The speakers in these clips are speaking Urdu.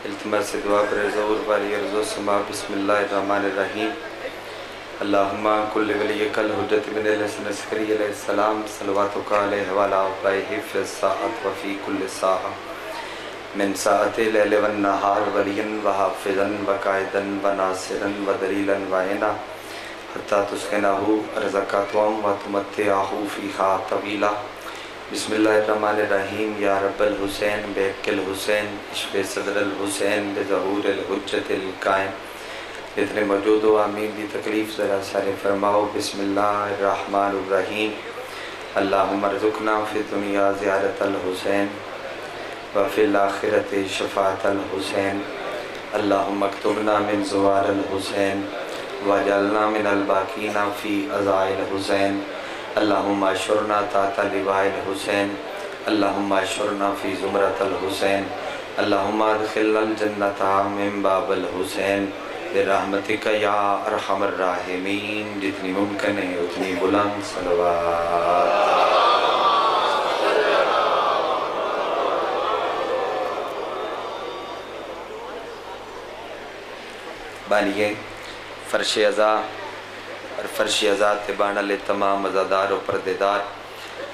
التماس دعا پر ظہور والی ارض و سما بسم اللہ الرحمن الرحیم اللہم کل ولیک الحجت بن الحسن عسکری علیہ السلام صلواتک علیہ وعلا آبائہ فی الساعت وفی کل ساعہ من ساعت لیل والنہار ولین وحافظا وقائدا وناصرا ودلیلا وعینا حتی تسکنہو ارزقاتوام وتمتعہو فیہا طویلا بسم اللہ الرحمن الرحیم یا رب الحسین بیک الحسین اشف صدر الحسین بظہور الحجت القائم جتنے موجود ہو آمین دی تکلیف ذرا سارے فرماؤ بسم اللہ الرحمن الرحیم اللہم ارزقنا فی الدنیا زیارت الحسین وفی الآخرت شفاعت الحسین اللہم اکتبنا من زوار الحسین واجعلنا من الباقین فی عزاء الحسین اللہم اشرنا تحت لواء الحسین اللہم اشرنا فی زمرۃ الحسین اللہم ادخلنا الجنۃ من باب الحسین برحمتک یا ارحم الراحمین جتنی ممکن ہے اتنی بلند صلوات بانیے فرش ازا اور فرش ازا تبانا لے تمام ازادار و پردیدار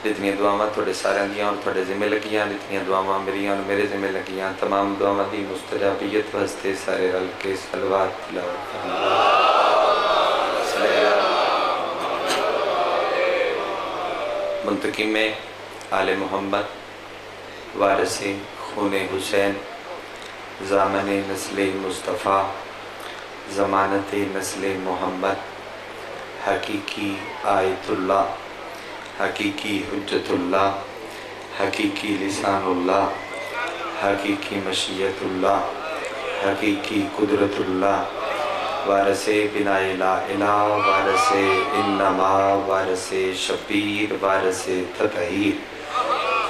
جتنی دعاواں تھوڑے سارے دیاں اور تھوڑے ذمہ لگیاں جتنی دعاواں میری اور میرے ذمہ لگیاں تمام دعاواں دی مستجابیت واسطے سارے رل کے صلوات تلاوت منتقم آل محمد وارث خون حسین ضامن نسل مصطفیٰ ضمانت نسل محمد حقیقی آیت اللہ حقیقی حجت اللہ حقیقی لسان اللہ حقیقی مشیت اللہ حقیقی قدرت اللہ وارث بنا لا الہ وارث انما وارث شبیر وارث تطہیر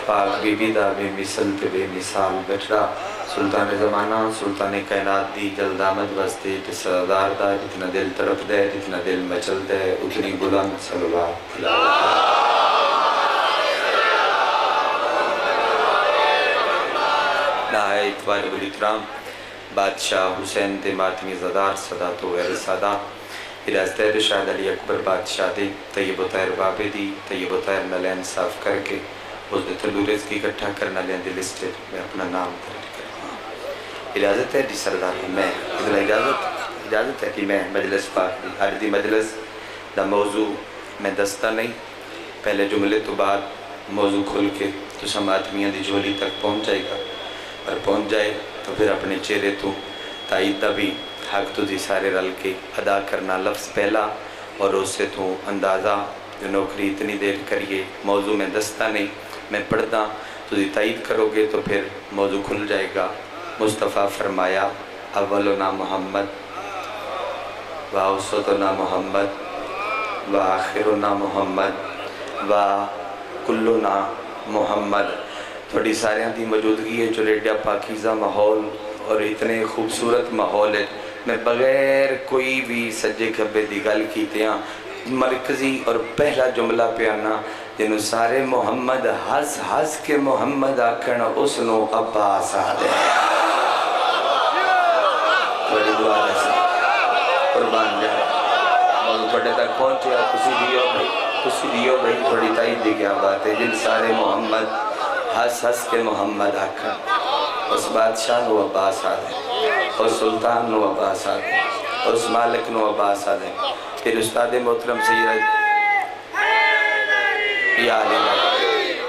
پاک بی بی دا بے مثل تے بے مثال بٹرا سلطان زمانہ سلطان کائنات دی جلد آمد واسطے تصدار دا جتنا دل طرف دے جتنا دل مچل دے اتنی بلند صلوات نہایت والد الاکرام بادشاہ حسین دے ماتمی زدار صدات و غیر سادات ارازتہ دے شاہد علی اکبر بادشاہ دے طیب و طاہر بابے دی طیب و طاہر نلین صاف کر کے اس دے تلورز کی اکٹھا کرنا لین دے لسٹر میں اپنا نام درج کرتا ہوں اجازت ہے جی سردار میں اجازت ہے کہ میں مجلس پاک دی عرضی مجلس دا موضوع میں دستہ نہیں پہلے جملے تو بعد موضوع کھل کے تو سماتمیاں دی جھولی تک پہنچ جائے گا اور پہنچ جائے تو پھر اپنے چہرے تو تائید دا بھی حق تو دی سارے رل کے ادا کرنا لفظ پہلا اور اس سے تو اندازہ جو نوکری اتنی دیر کریے موضوع میں دستہ نہیں میں پڑھتا تو دی تائید کرو گے تو پھر موضوع کھل جائے گا مصطفیٰ فرمایا اولنا محمد و اوسطنا محمد و آخرنا محمد و کلنا محمد تھوڑی ساریاں دی موجودگی ہے جو ریڈیا پاکیزہ ماحول اور اتنے خوبصورت ماحول ہے میں بغیر کوئی بھی سجے کھبے دی گل کیتے ہیں مرکزی اور پہلا جملہ پہ آنا جنہوں سارے محمد ہس کے محمد آکھنا اس نو عباس آدھے بڑی دعا رہا قربان جائے موضوع پڑھنے تک پہنچے کسی دیو بھائی تھوڑی تائید دی کیا بات ہے جن سارے محمد ہس کے محمد آکھنا اس بادشاہ نو عباس آدھے اس سلطان نو عباس آدھے اس مالک نو عباس آدھے پھر استاد محترم سید یا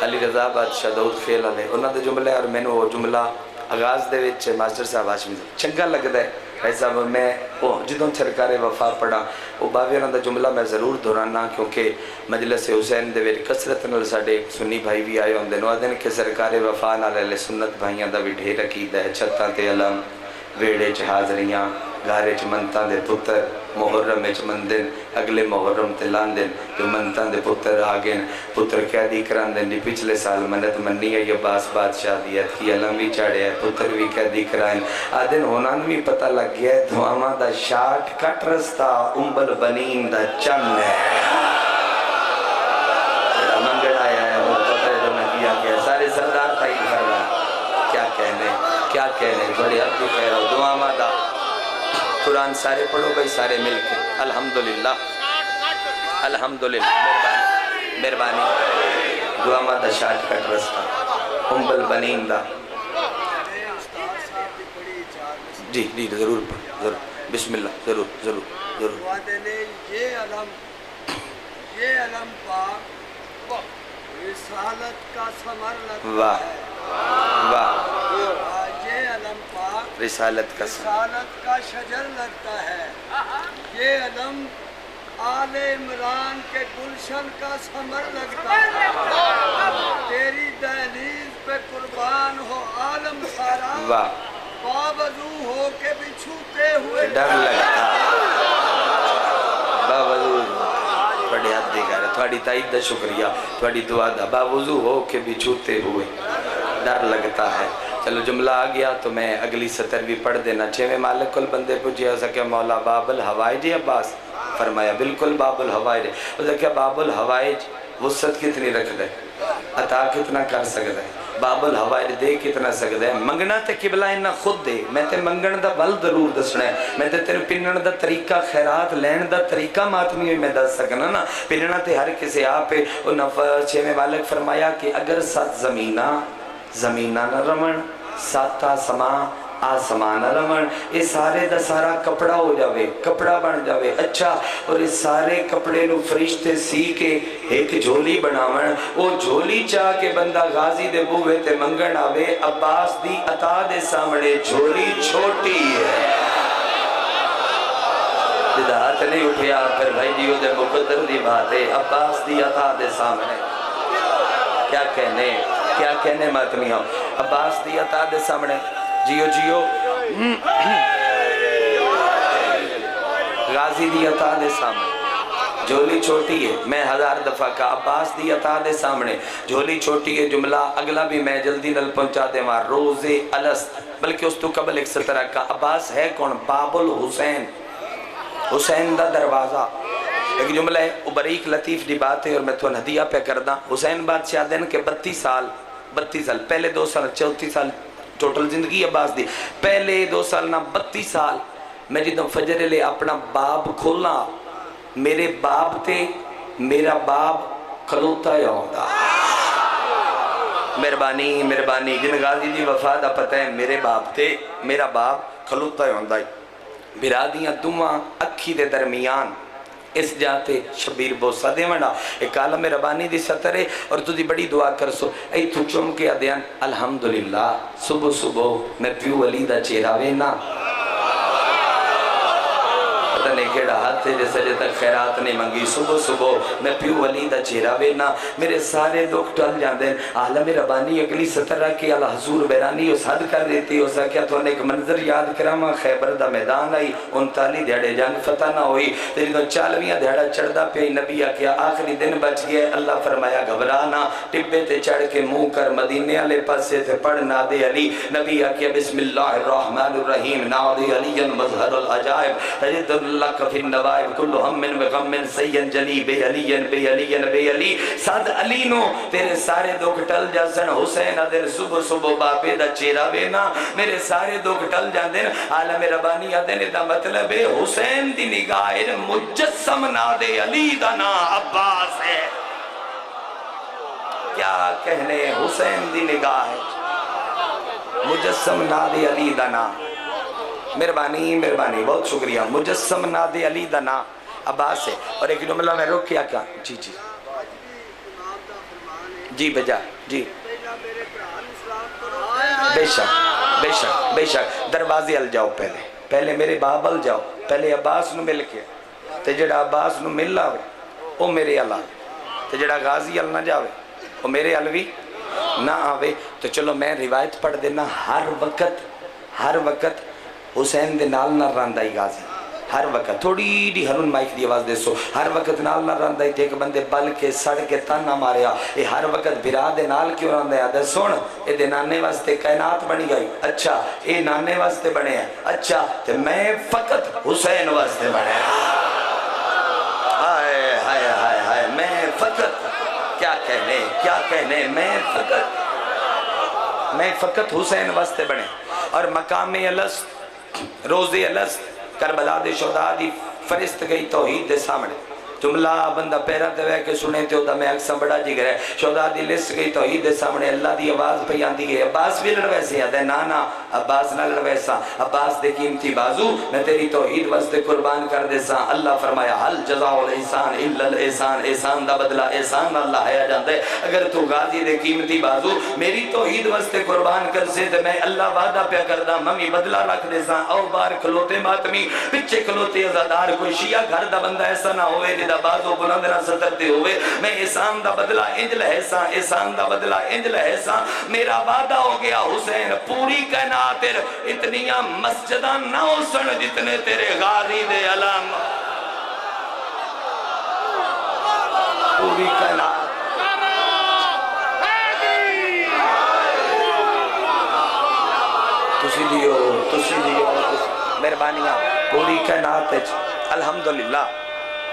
علی رضا بادشاہ داؤد خیل علیہ انہوں نے جملے اور میں نے وہ جملہ آغاز دے وچ ماسٹر صاحب ہاشمی چنگا لگتا ہے ایسا میں جدوں سرکار وفا پڑھا وہ باوی انہوں نے جملہ میں ضرور دہرانا کیونکہ مجلس حسین دے ویری کثرت نال ساڈے سنی بھائی بھی آئے ہوندے نو آدھن کہ سرکار وفا نال اہل سنت بھائیاں دا بھی ڈھیر عقیدہ ہے چھتاں تے علم ویڑے چ حاضریاں گھارے چ منتاں دے پتر محرم چ مندن اگلے محرم تے لاندن جو منتاں دے پتر آگن پتر قیدی کراندن دی پچھلے سال منت منی ہے عباس بادشاہ دی کی علم بھی چڑھے ہے پتر بھی قیدی کرائن آدن ہونان بھی پتہ لگ گیا ہے دھواما دا شاٹ کٹ رستہ امبل بنین دا چن ہے منگڑ آیا ہے وہ پتر جو میں کیا گیا سارے سردار تائید کر رہا کیا کہنے کیا کہنے تھوڑی حد بھی خیر ہو دعا مادا قرآن سارے پڑھو بھائی سارے مل کے الحمدللہ الحمدللہ مہربانی دعا مادا شارٹ کٹ رستہ ام البنین دا جی جی ضرور پڑھ ضرور بسم اللہ ضرور ضرور ضرور یہ علم پاک رسالت کا ثمر لگتا واہ ہے واہ یہ علم پاک رسالت کا ثمر رسالت کا شجر لگتا ہے یہ علم آل عمران کے گلشن کا ثمر لگتا ہے تیری دہلیز پہ قربان ہو عالم سارا واہ باوضو ہو کے بھی چھوتے ہوئے ڈر لگتا باوضو بڑے حد دے گا رہے تھوڑی تائید دا شکریہ تھوڑی دعا دا باوضو ہو کے بھی چھوتے ہوئے ڈر لگتا ہے چلو جملہ آ گیا تو میں اگلی سطر بھی پڑھ دینا چھویں مالک کل بندے پوچھے ہو سکے مولا باب الحوائج عباس فرمایا بالکل باب الحوائج ہو سکے باب الحوائج وسط کتنی رکھ دے عطا کتنا کر سکتا ہے باب الحوائج دے کتنا سکتا ہے منگنا تے قبلہ انہا خود دے میں تے منگن دا بل ضرور دسنا ہے میں تے تیرے پنن دا طریقہ خیرات لین دا طریقہ ماتمی ہوئی میں دس سکنا نا پننا تے ہر کسی آپے چھویں مالک فرمایا کہ اگر سات زمینہ نہ رمن سات آسمان نہ رمن یہ سارے دا سارا کپڑا ہو جاوے کپڑا بن جاوے اچھا اور اس سارے کپڑے نو فرشتے سی کے ایک جھولی بناون وہ جھولی چاہ کے بندہ غازی دے بوے تے منگن آوے عباس دی عطا دے سامنے جھولی چھوٹی ہے ہاتھ نہیں اٹھیا پھر بھائی جیو دے مقدر دی بات ہے عباس دی عطا دے سامنے کیا کہنے ماتمی ہوں عباس دی عطا دے سامنے جیو غازی دی عطا دے سامنے جھولی چھوٹی ہے میں 1000 دفعہ کا عباس دی عطا دے سامنے جھولی چھوٹی ہے جملہ اگلا بھی میں جلدی نل پہنچا دے وہاں روز الست بلکہ اس تو قبل ایک سطرہ کا عباس ہے کون باب الحسین حسین دا دروازہ ایک جملہ ہے وہ بریک لطیف دی بات ہے اور میں تو ہدیہ پہ کردہ حسین بادشاہ دن کے 32 سال پہلے 2 سال 34 سال ٹوٹل زندگی عباس دی پہلے 2 سال نہ 32 سال میں جدوں فجر لے اپنا باب کھولنا میرے باب تے میرا باب کھلوتا یا ہوتا مہربانی جن غازی دی وفا دا پتہ ہے میرے باب تے میرا باب کھلوتا یا ہوتا برادیاں دعا اکھی دے درمیان اس جاتے شبیر بوسا دے منڈا ایک عالم ربانی دی سطرے اور تو دی بڑی دعا کر سو اے تو چوم کے ادیان الحمدللہ صبح میں پیو علی دا چہرہ وینا پتہ نہیں کیڑا ہاتھ تھے جیسے جے تک خیرات نہیں منگی صبح میں پیو علی دا چہرہ وینا میرے سارے دکھ ٹل جاندے عالم ربانی اگلی سطرہ کی اللہ حضور بیرانی اس حد کر دیتی ہو سکیا تو نے ایک منظر یاد کراما خیبر دا میدان آئی 39 دیڑے جنگ فتح نہ ہوئی تیری تو 40 دیڑا چڑھ دا پہ نبی کیا آخری دن بچ گئے اللہ فرمایا گھبرانا ٹبے تے چڑھ کے منہ کر مدینے والے پاسے تے پڑھ نادے علی نبی کیا بسم اللہ الرحمن الرحیم نادے علی مظہر العجائب تجد اللہ فی النوائب کل ہم من وغم من سین جلی بے علی صد علی نو تیرے سارے دکھ ٹل جاسن حسین ادھر صبح باپے دا چہرہ بینا میرے سارے دکھ ٹل جاندن عالم ربانی ادھر دا مطلب ہے حسین دی نگاہ مجسم نادے علی دا نا عباس ہے کیا کہنے حسین دی نگاہ مجسم نادے علی دا نا مہربانی بہت شکریہ مجسم نادے علی دا نا عباس ہے اور ایک جملہ میں روک کیا جی بجا جی بے شک دروازے ال جاؤ پہلے میرے باب ال جاؤ پہلے عباس نو مل کے تے جڑا عباس نو مل آوے او میرے ال آوے تے جڑا غازی ال نہ جاوے او میرے ال بھی نہ آوے تو چلو میں روایت پڑھ دینا ہر وقت حسین دے نال نہ راندائی غازی ہر وقت تھوڑی ڈی ہرون مائک دی آواز دے سو ہر وقت نال نہ راندائی تے ایک بندے بل کے سڑ کے تن نہ ماریا اے ہر وقت برا دے نال کیوں راندائی آدھے سن اے دے نانے واسطے کائنات بنی گئی اچھا اے نانے واسطے بنے ہیں اچھا تے میں فقط حسین واسطے بنے ہیں ہائے میں فقط کیا کہنے میں فقط میں فقط حسین واسطے بنے اور مقام الست روز الست کربلا دے شہداء دی فرست گئی توحید دے سامنے جملہ بندہ پیرا دے وے کہ سنے تے ہوتا میں اکثر بڑا جگر ہے شہداء دی لسٹ گئی توحید دے سامنے اللہ دی آواز پہ آندی گئی عباس بھی لڑویسے آدھے نانا عباس نہ لڑویسا عباس دے قیمتی بازو میں تیری توحید واسطے قربان کر دے سا اللہ فرمایا حل جزاء الاحسان الا الاحسان احسان دا بدلہ احسان اللہ ہے جاندے اگر تو غازی دے قیمتی بازو میری توحید واسطے قربان کر سے تے میں اللہ وعدہ پہ کردہ ممی بدلہ رکھ دے سا او بار کھلوتے ماتمی پچھے کھلوتے ازادار کوئی شیعہ گھر دا بندہ ایسا نہ ہوئے دا بازو بلند نہ سترتے ہوئے میں احسان دا بدلہ انجل احسان احسان دا بدلہ انجل احسان میرا وعدہ ہو گیا حسین پوری کائنات اتنیاں مسجدہ نہ ہو سن جتنے تیرے غازی دے علام پوری کائنات تسی دیو مہربانیاں پوری کائنات الحمدللہ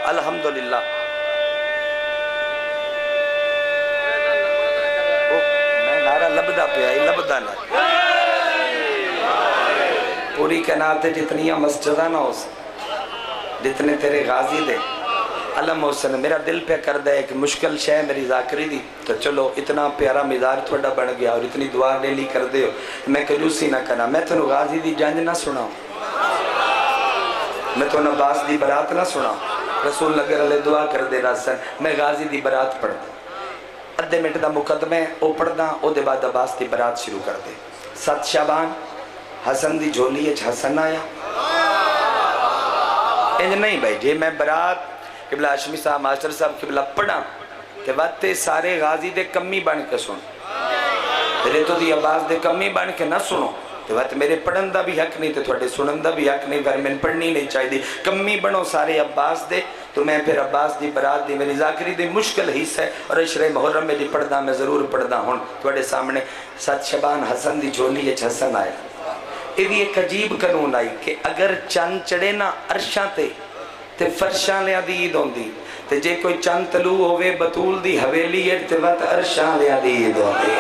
الحمدللہ میں نعرہ لبدا پہ آئی لبدا نہ پوری کائنات جتنیاں مسجدہ نہ ہو جتنے تیرے غازی دے علم حسن میرا دل پہ کر دے ایک مشکل شے میری ذاکری دی تو چلو اتنا پیارا مزار تھوڑا بن گیا اور اتنی دعا ڈیلی کر دے ہو میں کنجوسی نہ کرنا میں تو غازی دی جنج نہ سنا میں تو عباس دی برات نہ سنا رسول لگر علیہ دعا کر دے راسن میں غازی دی برات پڑھ دا ادھے منٹ دا مقدمے او پڑھ دا او دے بعد عباس دی برات شروع کر دے 7 شعبان حسن دی جھولی اچھ حسن آیا انج نہیں بھائی جے میں برات قبلہ ہاشمی صاحب ماسٹر صاحب قبلہ پڑھا کہ وقت سارے غازی دے کمی بن کے سن میرے تو دی عباس دے کمی بن کے نہ سنو تو وقت میرے پڑھن دا بھی حق نہیں تے تھوڑے سنن دا بھی حق نہیں پر میں پڑھنی نہیں چاہی دی کمی بنو سارے عباس دے تو میں پھر عباس دی برات دی میری ذاکری دی مشکل حصہ ہے اور عشرِ محرم میں دی پڑھ دا میں ضرور پڑھ دا ہوں تھوڑے سامنے 7 شعبان حسن دی جھولی اچھ حسن آیا یہ ایک عجیب قانون آئی کہ اگر چند چڑے نا عرشاں تے فرشاں لیا دی عید ہوں دی تے جے کوئی چند تلو ہوئے بطول دی حویلی ہے تے وقت عرشاں لیا دی عید ہوں دی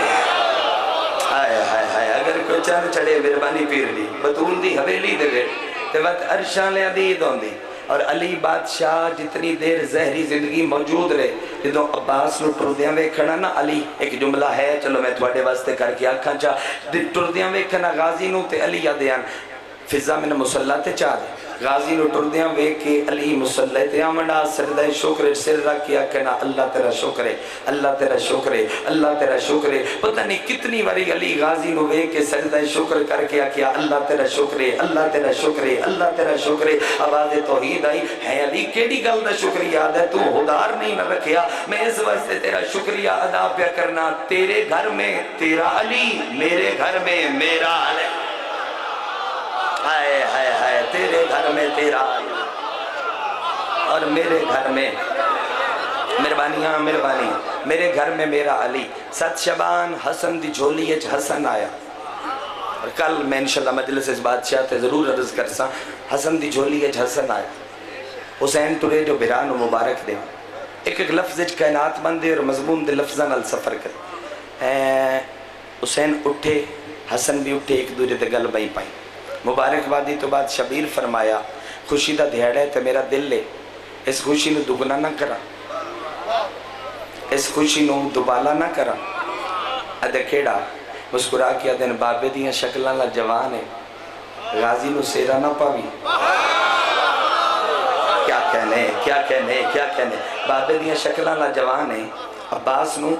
ہائے ہائے ہائے اگر کوئی چند چڑے مہربانی پیر لی بطول دی حویلی دے گئے تے وقت عرشاں لیا دی عید ہوں دی اور علی بادشاہ جتنی دیر زہری زندگی موجود رہے جدوں عباس نو ٹردیاں ویکھنا نا علی ایک جملہ ہے چلو میں تھوڑے واسطے کر کے آکھاں چاہ ٹردیاں ویکھنا غازی نو تے علی یادیاں فضا میں مسلح تے چاہ دے غازی نو ٹردیاں ویکھ کے علی مسلح تے آمنڈا سردہ شکر سر رکھ کے آکھنا اللہ تیرا شکر ہے اللہ تیرا شکر ہے اللہ تیرا شکر ہے پتہ نہیں کتنی باری علی غازی نو ویکھ کے سردہ شکر کر کے آکھیا اللہ تیرا شکر ہے اللہ تیرا شکر ہے اللہ تیرا شکر ہے آواز توحید آئی ہے علی کیڑی گل دا شکریہ ادا ہے تو خودار نہیں نہ رکھیا میں اس واسطے تیرا شکریہ ادا پیا کرنا تیرے گھر میں تیرا علی میرے گھر میں میرا علی ہائے ہائے ہائے تیرے گھر میں تیرا اور میرے گھر میں مہربانیاں مہربانی میرے گھر میں میرا علی 7 شعبان حسن دی جھولی اچھ حسن آیا اور کل میں انشاءاللہ مجلس اس بادشاہ تے ضرور عرض کرسا حسن دی جھولی اچھ حسن آیا حسین ترے جو بران و مبارک دے ایک لفظ اچھ کائنات بندے اور مضمون دے لفظاں نال سفر کرے حسین اٹھے حسن بھی اٹھے ایک دوجہ تے گل بائی پائی مبارک بادی تو بعد شبیر فرمایا خوشی دا دھیڑ ہے تو میرا دل لے اس خوشی نو دگنا نہ کرا اس خوشی نو دوبالا نہ کرا ادھے کھیڑا مسکرا کیا دن بابے دیاں شکلہ لا جوان ہے غازی نو سیرا نہ پاوی کیا کہنے بابے دیاں شکلہ لا جوان ہے عباس نو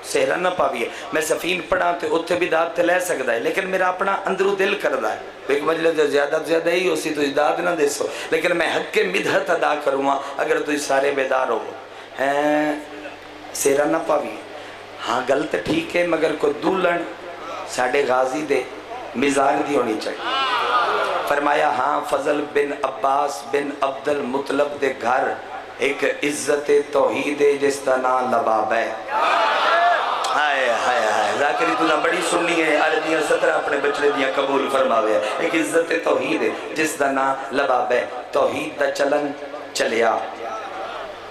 سہرہ نہ پاوی ہے میں سفین پڑھا تو اتھے بھی داد تے لے سکتا ہے لیکن میرا اپنا اندرو دل کردہ ہے ایک مجلس زیادہ ہی ہو سی تو داد نہ دے سو لیکن میں حق کے مدحت ادا کروں اگر تو سارے بیدار ہو سہرہ نہ پاوی ہاں غلط ٹھیک ہے مگر کوئی دولن ساڑھے غازی دے مزار دی ہونی چاہیے فرمایا ہاں فضل بن عباس بن عبد المطلب دے گھر ایک عزت توحید جس دا نام لباب ہے ہائے ہائے ہائے ذاکری تو نہ بڑی سننی ہے عربیاں 17 اپنے بچڑے دیاں قبول فرماوے ایک عزت توحید ہے جس دا نام لباب ہے توحید دا چلن چلیا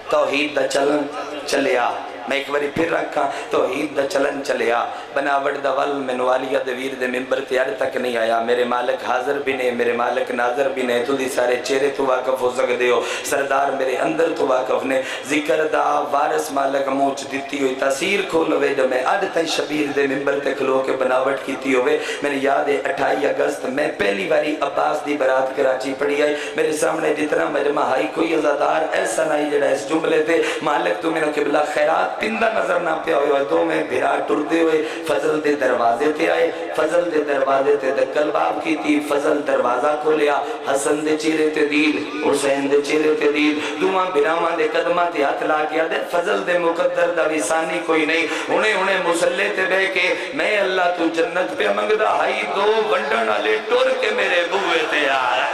توحید دا چلن چلیا میں ایک باری پھر رکھا توحید دا چلن چلیا بناوٹ دا ول مینوں عالیہ دے ویر دے ممبر تے ار تک نہیں آیا میرے مالک حاضر بھی نے میرے مالک ناظر بھی نے تُدھی سارے چہرے تو واقف ہو سکدے ہو سردار میرے اندر تو واقف نے ذکر دا وارث مالک موچ دیتی ہوئی تاثیر کھول ہوئے جو میں اڈ تائیں شبیر دے ممبر تے کھلو کے بناوٹ کیتی ہوئے میرے یاد ہے 28 اگست میں پہلی باری عباس دی برات کراچی پڑھی آئی میرے سامنے جتنا مجمع آئی کوئی عزادار ایسا نہیں جڑا اس جملے تے مالک تو میرے قبلہ خیرات پندہ نظر نہ پیا ہوئے دو میں بھیرا ٹردے ہوئے فضل دے دروازے تے آئے فضل دے دروازے تے دکل باب کی تھی فضل دروازہ کھولیا حسن دے چہرے تے دید حسین دے چہرے تے دید دوہاں بھیراواں دے قدمہ تے ہاتھ لا کیا دے فضل دے مقدر دا ویسانی کوئی نہیں انہیں مسلح تے بے کے میں اللہ تو جنت پہ منگدہ ہائی دو ونڈن والے ٹور کے میرے بوئے تے آیا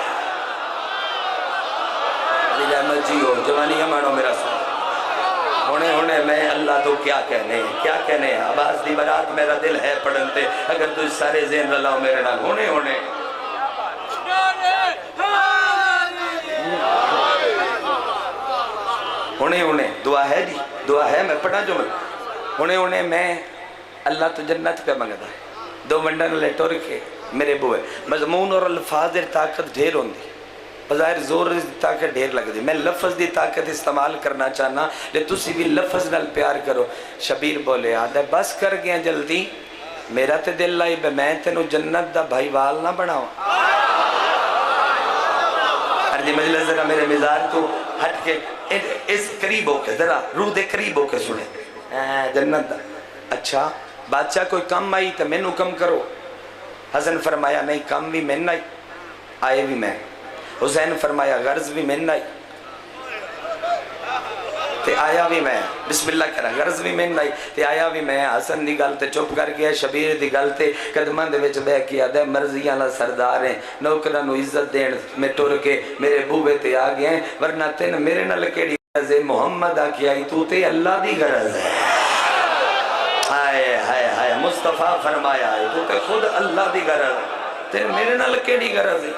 رحمت جی ہو جوانی امانو میرا سن ہونے میں اللہ تو کیا کہنے عباس دی برات میرا دل ہے پڑھنتے اگر تو سارے ذہن رلاؤ میرے نال ہونے دعا ہے جی دعا ہے میں پڑھا جو ہونے میں اللہ تو جنت پہ منگدا ہے دو ونڈن لے ٹور کے میرے بوئے مضمون اور الفاظ طاقت ڈھیر ہوندی بظاہر زور دی طاقت ڈھیر لگ دی میں لفظ دی طاقت استعمال کرنا چاہنا لے تسی بھی لفظ نال پیار کرو شبیر بولے آدھے بس کر گیا جلدی میرا تے دل لائی بے میں تینو جنت دا بھائی وال نہ بناؤ ارجی مجلس ذرا میرے مزار تو ہٹ کے اس قریب ہو کے ذرا روح دے قریب ہو کے سنے جنت دا اچھا بادشاہ کوئی کم آئی تو میں نو کم کرو حسن فرمایا نہیں کم بھی میں نہیں آئے بھی میں حسین فرمایا غرض بھی میں نہیں تے آیا بھی میں بسم اللہ کرا غرض بھی میں نہیں تے آیا بھی میں حسن دی گل تے چپ کر گیا شبیر دی گل تے قدمان دے وچ بہ کیا دے مرضیاں لا سردار ہیں نوکراں نو عزت دین میں ٹر کے میرے بوبے تے آ گئے ورنہ تین میرے نال کیڑی غرض ہے محمد آکھی آئی تو تے اللہ دی غرض ہے ہائے مصطفیٰ فرمایا ہے تو تے خود اللہ دی غرض ہے تین میرے نال کیڑی غرض ہے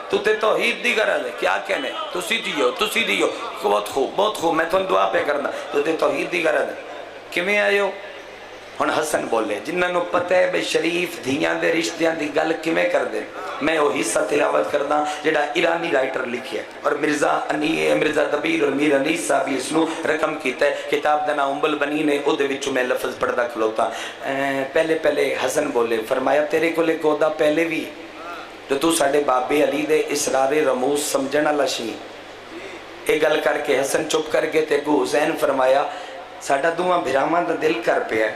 تو تے توحید دی غرض ہے کیا کہنے تسی دیو بہت خوب میں تو دعا پہ کرنا تو تے توحید دی غرض ہے کیویں آئے ہو ہن حسن بولے جنہاں نو پتہ ہے بے شریف دھیاں دے رشتیاں دی گل کیویں کر دے میں وہ حصہ تلاوت کرنا جڑا ایرانی رائٹر لکھیا ہے اور مرزا دبیر اور میر انیس صاحب اس نو رقم کیتا ہے کتاب دا نام ام البنین ہے او دے وچوں میں لفظ پڑھدا کھلوتا پہلے حسن بولے فرمایا تیرے کولے گودا پہلے بھی جو تو ساڑھے بابے علی دے اسرار رموز سمجھنا لشی ایک گل کر کے حسن چپ کر کے تے کو حسین فرمایا ساڑھا دعا بھرامان دا دل کر پہ ہے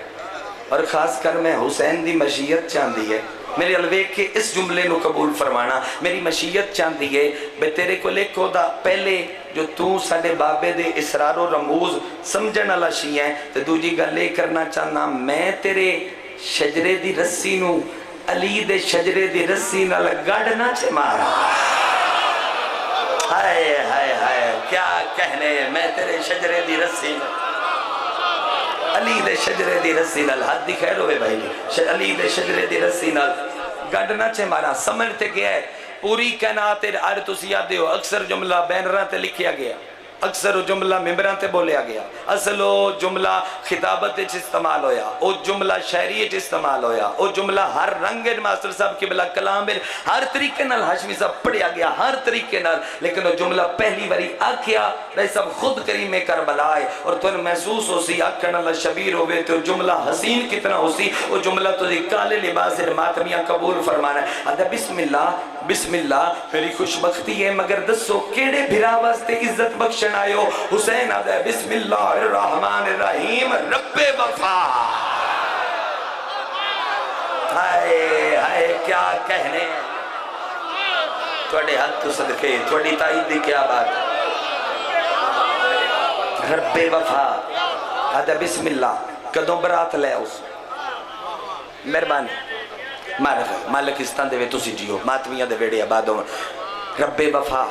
اور خاص کر میں حسین دی مشیت چاندی ہے میرے الویک کے اس جملے نو قبول فرمانا میری مشیت چاندی ہے بے تیرے کو لے کو دا پہلے جو تو ساڑھے بابے دے اسرار و رموز سمجھنا لشی ہے تو دو جی گل لے کرنا چاہنا میں تیرے شجرے دی رسی نو علی دے شجرے دی رسی نہ لگاڑنا چھے مارا ہائے کیا کہنے میں تیرے شجرے دی رسی علی دے شجرے دی رسی نال حد دی خیر ہوئے بھائی علی دے شجرے دی رسی نال گاڑنا چھے مارا سمجھتے گیا ہے پوری کائنات تسی یاد ہو اکثر جملہ بینراں تے لکھیا گیا اکثر وہ جملہ ممبران تے بولیا گیا اصل وہ جملہ خطابت استعمال ہویا وہ جملہ شہریت استعمال ہویا وہ جملہ ہر رنگ ماسٹر صاحب کی بلا کلام ہر طریقے نال ہاشمی صاحب پڑھیا گیا ہر طریقے نال لیکن وہ جملہ پہلی باری آکھیا بھائی سب خود کریم کربلا ہے اور تو محسوس ہو سی آکھن اللہ شبیر ہوئے تو جملہ حسین کتنا ہو سی وہ جملہ تو کالے لباس ماتمیاں قبول فرمانا ہے ادھا بسم اللہ میری خوشبختی ہے مگر دسو کیڑے بھرا واسطے عزت بخشن آئیو حسین آدھا بسم اللہ الرحمن الرحیم رب وفا ہائے کیا کہنے توڑے حد تو صدقے توڑی تائید دی کیا بات رب وفا آدھا بسم اللہ کدوں برات لے اس مہربانی مالکستان دے وے تسی جیو ماتمیاں دے ویڑے آبادوں رب وفا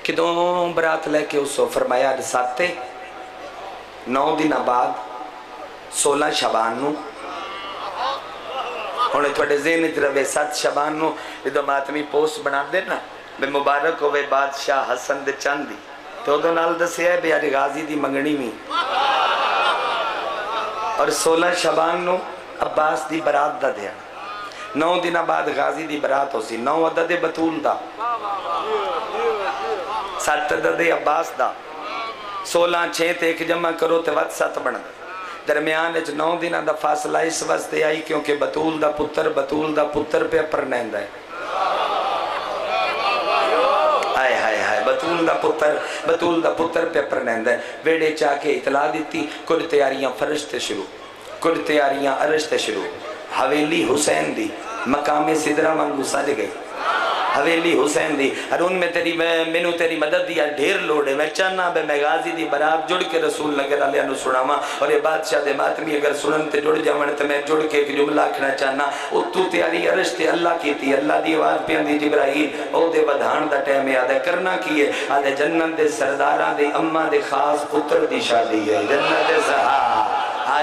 کدوں برات لے کے اسو فرمایا ساتے 9 دن بعد 16 شبان نو ہونے تھوڑے ذہن اترے 7 شبان نو ادھو ماتمی پوسٹ بنا دینا بے مبارک ہوئے بادشاہ حسن دے چاندی تو دو نال دسے ہے بیاری غازی دی منگنی میں اور 16 شعبان نو عباس دی برات دا دیا 9 دن بعد غازی دی برات ہو سی 9 عدد بطول دا 7 عدد عباس دا 16 6 تے ایک جمع کرو تے وقت 7 بن دے درمیان اچ 9 دن دا فاصلہ اس واسطے آئی کیونکہ بطول دا پتر پہ پرنیندا ہے آئے ہائے ہائے بطول دا پتر پہ پرنیندا ہے ویڑے چاہ کے اطلاع دیتی کل تیاریاں فرشتے شروع کل تیاریاں عرشتے شروع حویلی حسین دی مقام صدرہ منگو سج گئی حویلی حسین دی اور ان میں مینو تیری مدد دیا ڈھیر لوڑے میں چاہنا بے میں غازی دی برات جڑ کے رسول نگر علیہ نو سناما اور یہ بادشاہ دے ماتمی اگر سنن تے جڑ جاون تے میں جڑ کے ایک جملہ آکھنا چاہنا او تو تیاری عرش تے اللہ کی تھی اللہ دی آواز پہ اندی جبرائیل او دے بدھان دا ٹیم یاد ہے کرنا کیے آدھے جنت دے سرداراں دے اماں دے خاص پتر دی شادی ہے جنت دے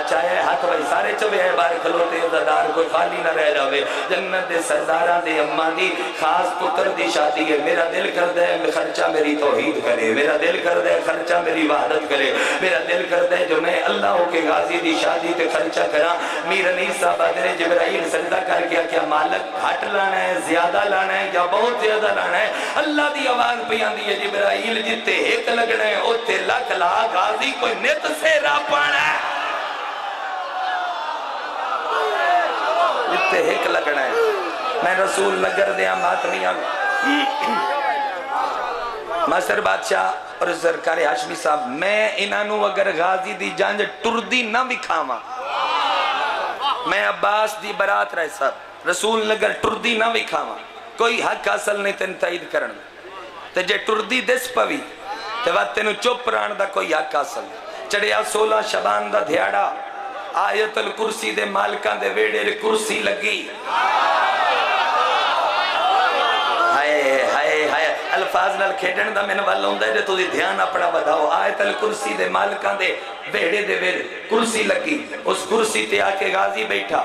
چاہے ہاتھ بھائی سارے چوے ہیں بار کھلوتے عزدار کوئی خالی نہ رہ جاوے جنت دے سرداراں دے اماں دی خاص پتر دی شادی ہے میرا دل کر دے خرچہ میری توحید کرے میرا دل کر دے خرچہ میری وحدت کرے میرا دل کر دے جو میں اللہ ہو کے غازی دی شادی تے خرچہ کرا میر نیسا بدر جبرائیل سجدہ کر گیا کیا مالک گھٹ لانا ہے زیادہ لانا ہے یا بہت زیادہ لانا ہے اللہ دی آواز پہ آندی ہے جبرائیل جتے ایک لگنا ہے اوتے لکھ لا غازی کوئی نت سے را پانا ہے جتے ہک لگنا ہے میں رسول نگر دیا ماتمیاں ماسٹر بادشاہ اور سرکار ہاشمی صاحب میں انہوں اگر غازی دی جانج ٹردی نہ بکھاما میں عباس دی برات رہے صاحب رسول نگر ٹردی نہ بکھاما کوئی حق حاصل نہیں تین تائید کرنا تے جے ٹردی دس پوی تے وقت تینو چپ ران دا کوئی حق حاصل چڑیا 16 شعبان دا دھیاڑا آیت الکرسی دے مالکان دے ویڑے کرسی لگی الفاظ نال کھیڑن دا میں نوالا ہوں دے تو دی دھیان اپنا بدھاؤ آیت الکرسی دے مالکان دے ویڑے دے ویڑے کرسی لگی اس کرسی تے آکے غازی بیٹھا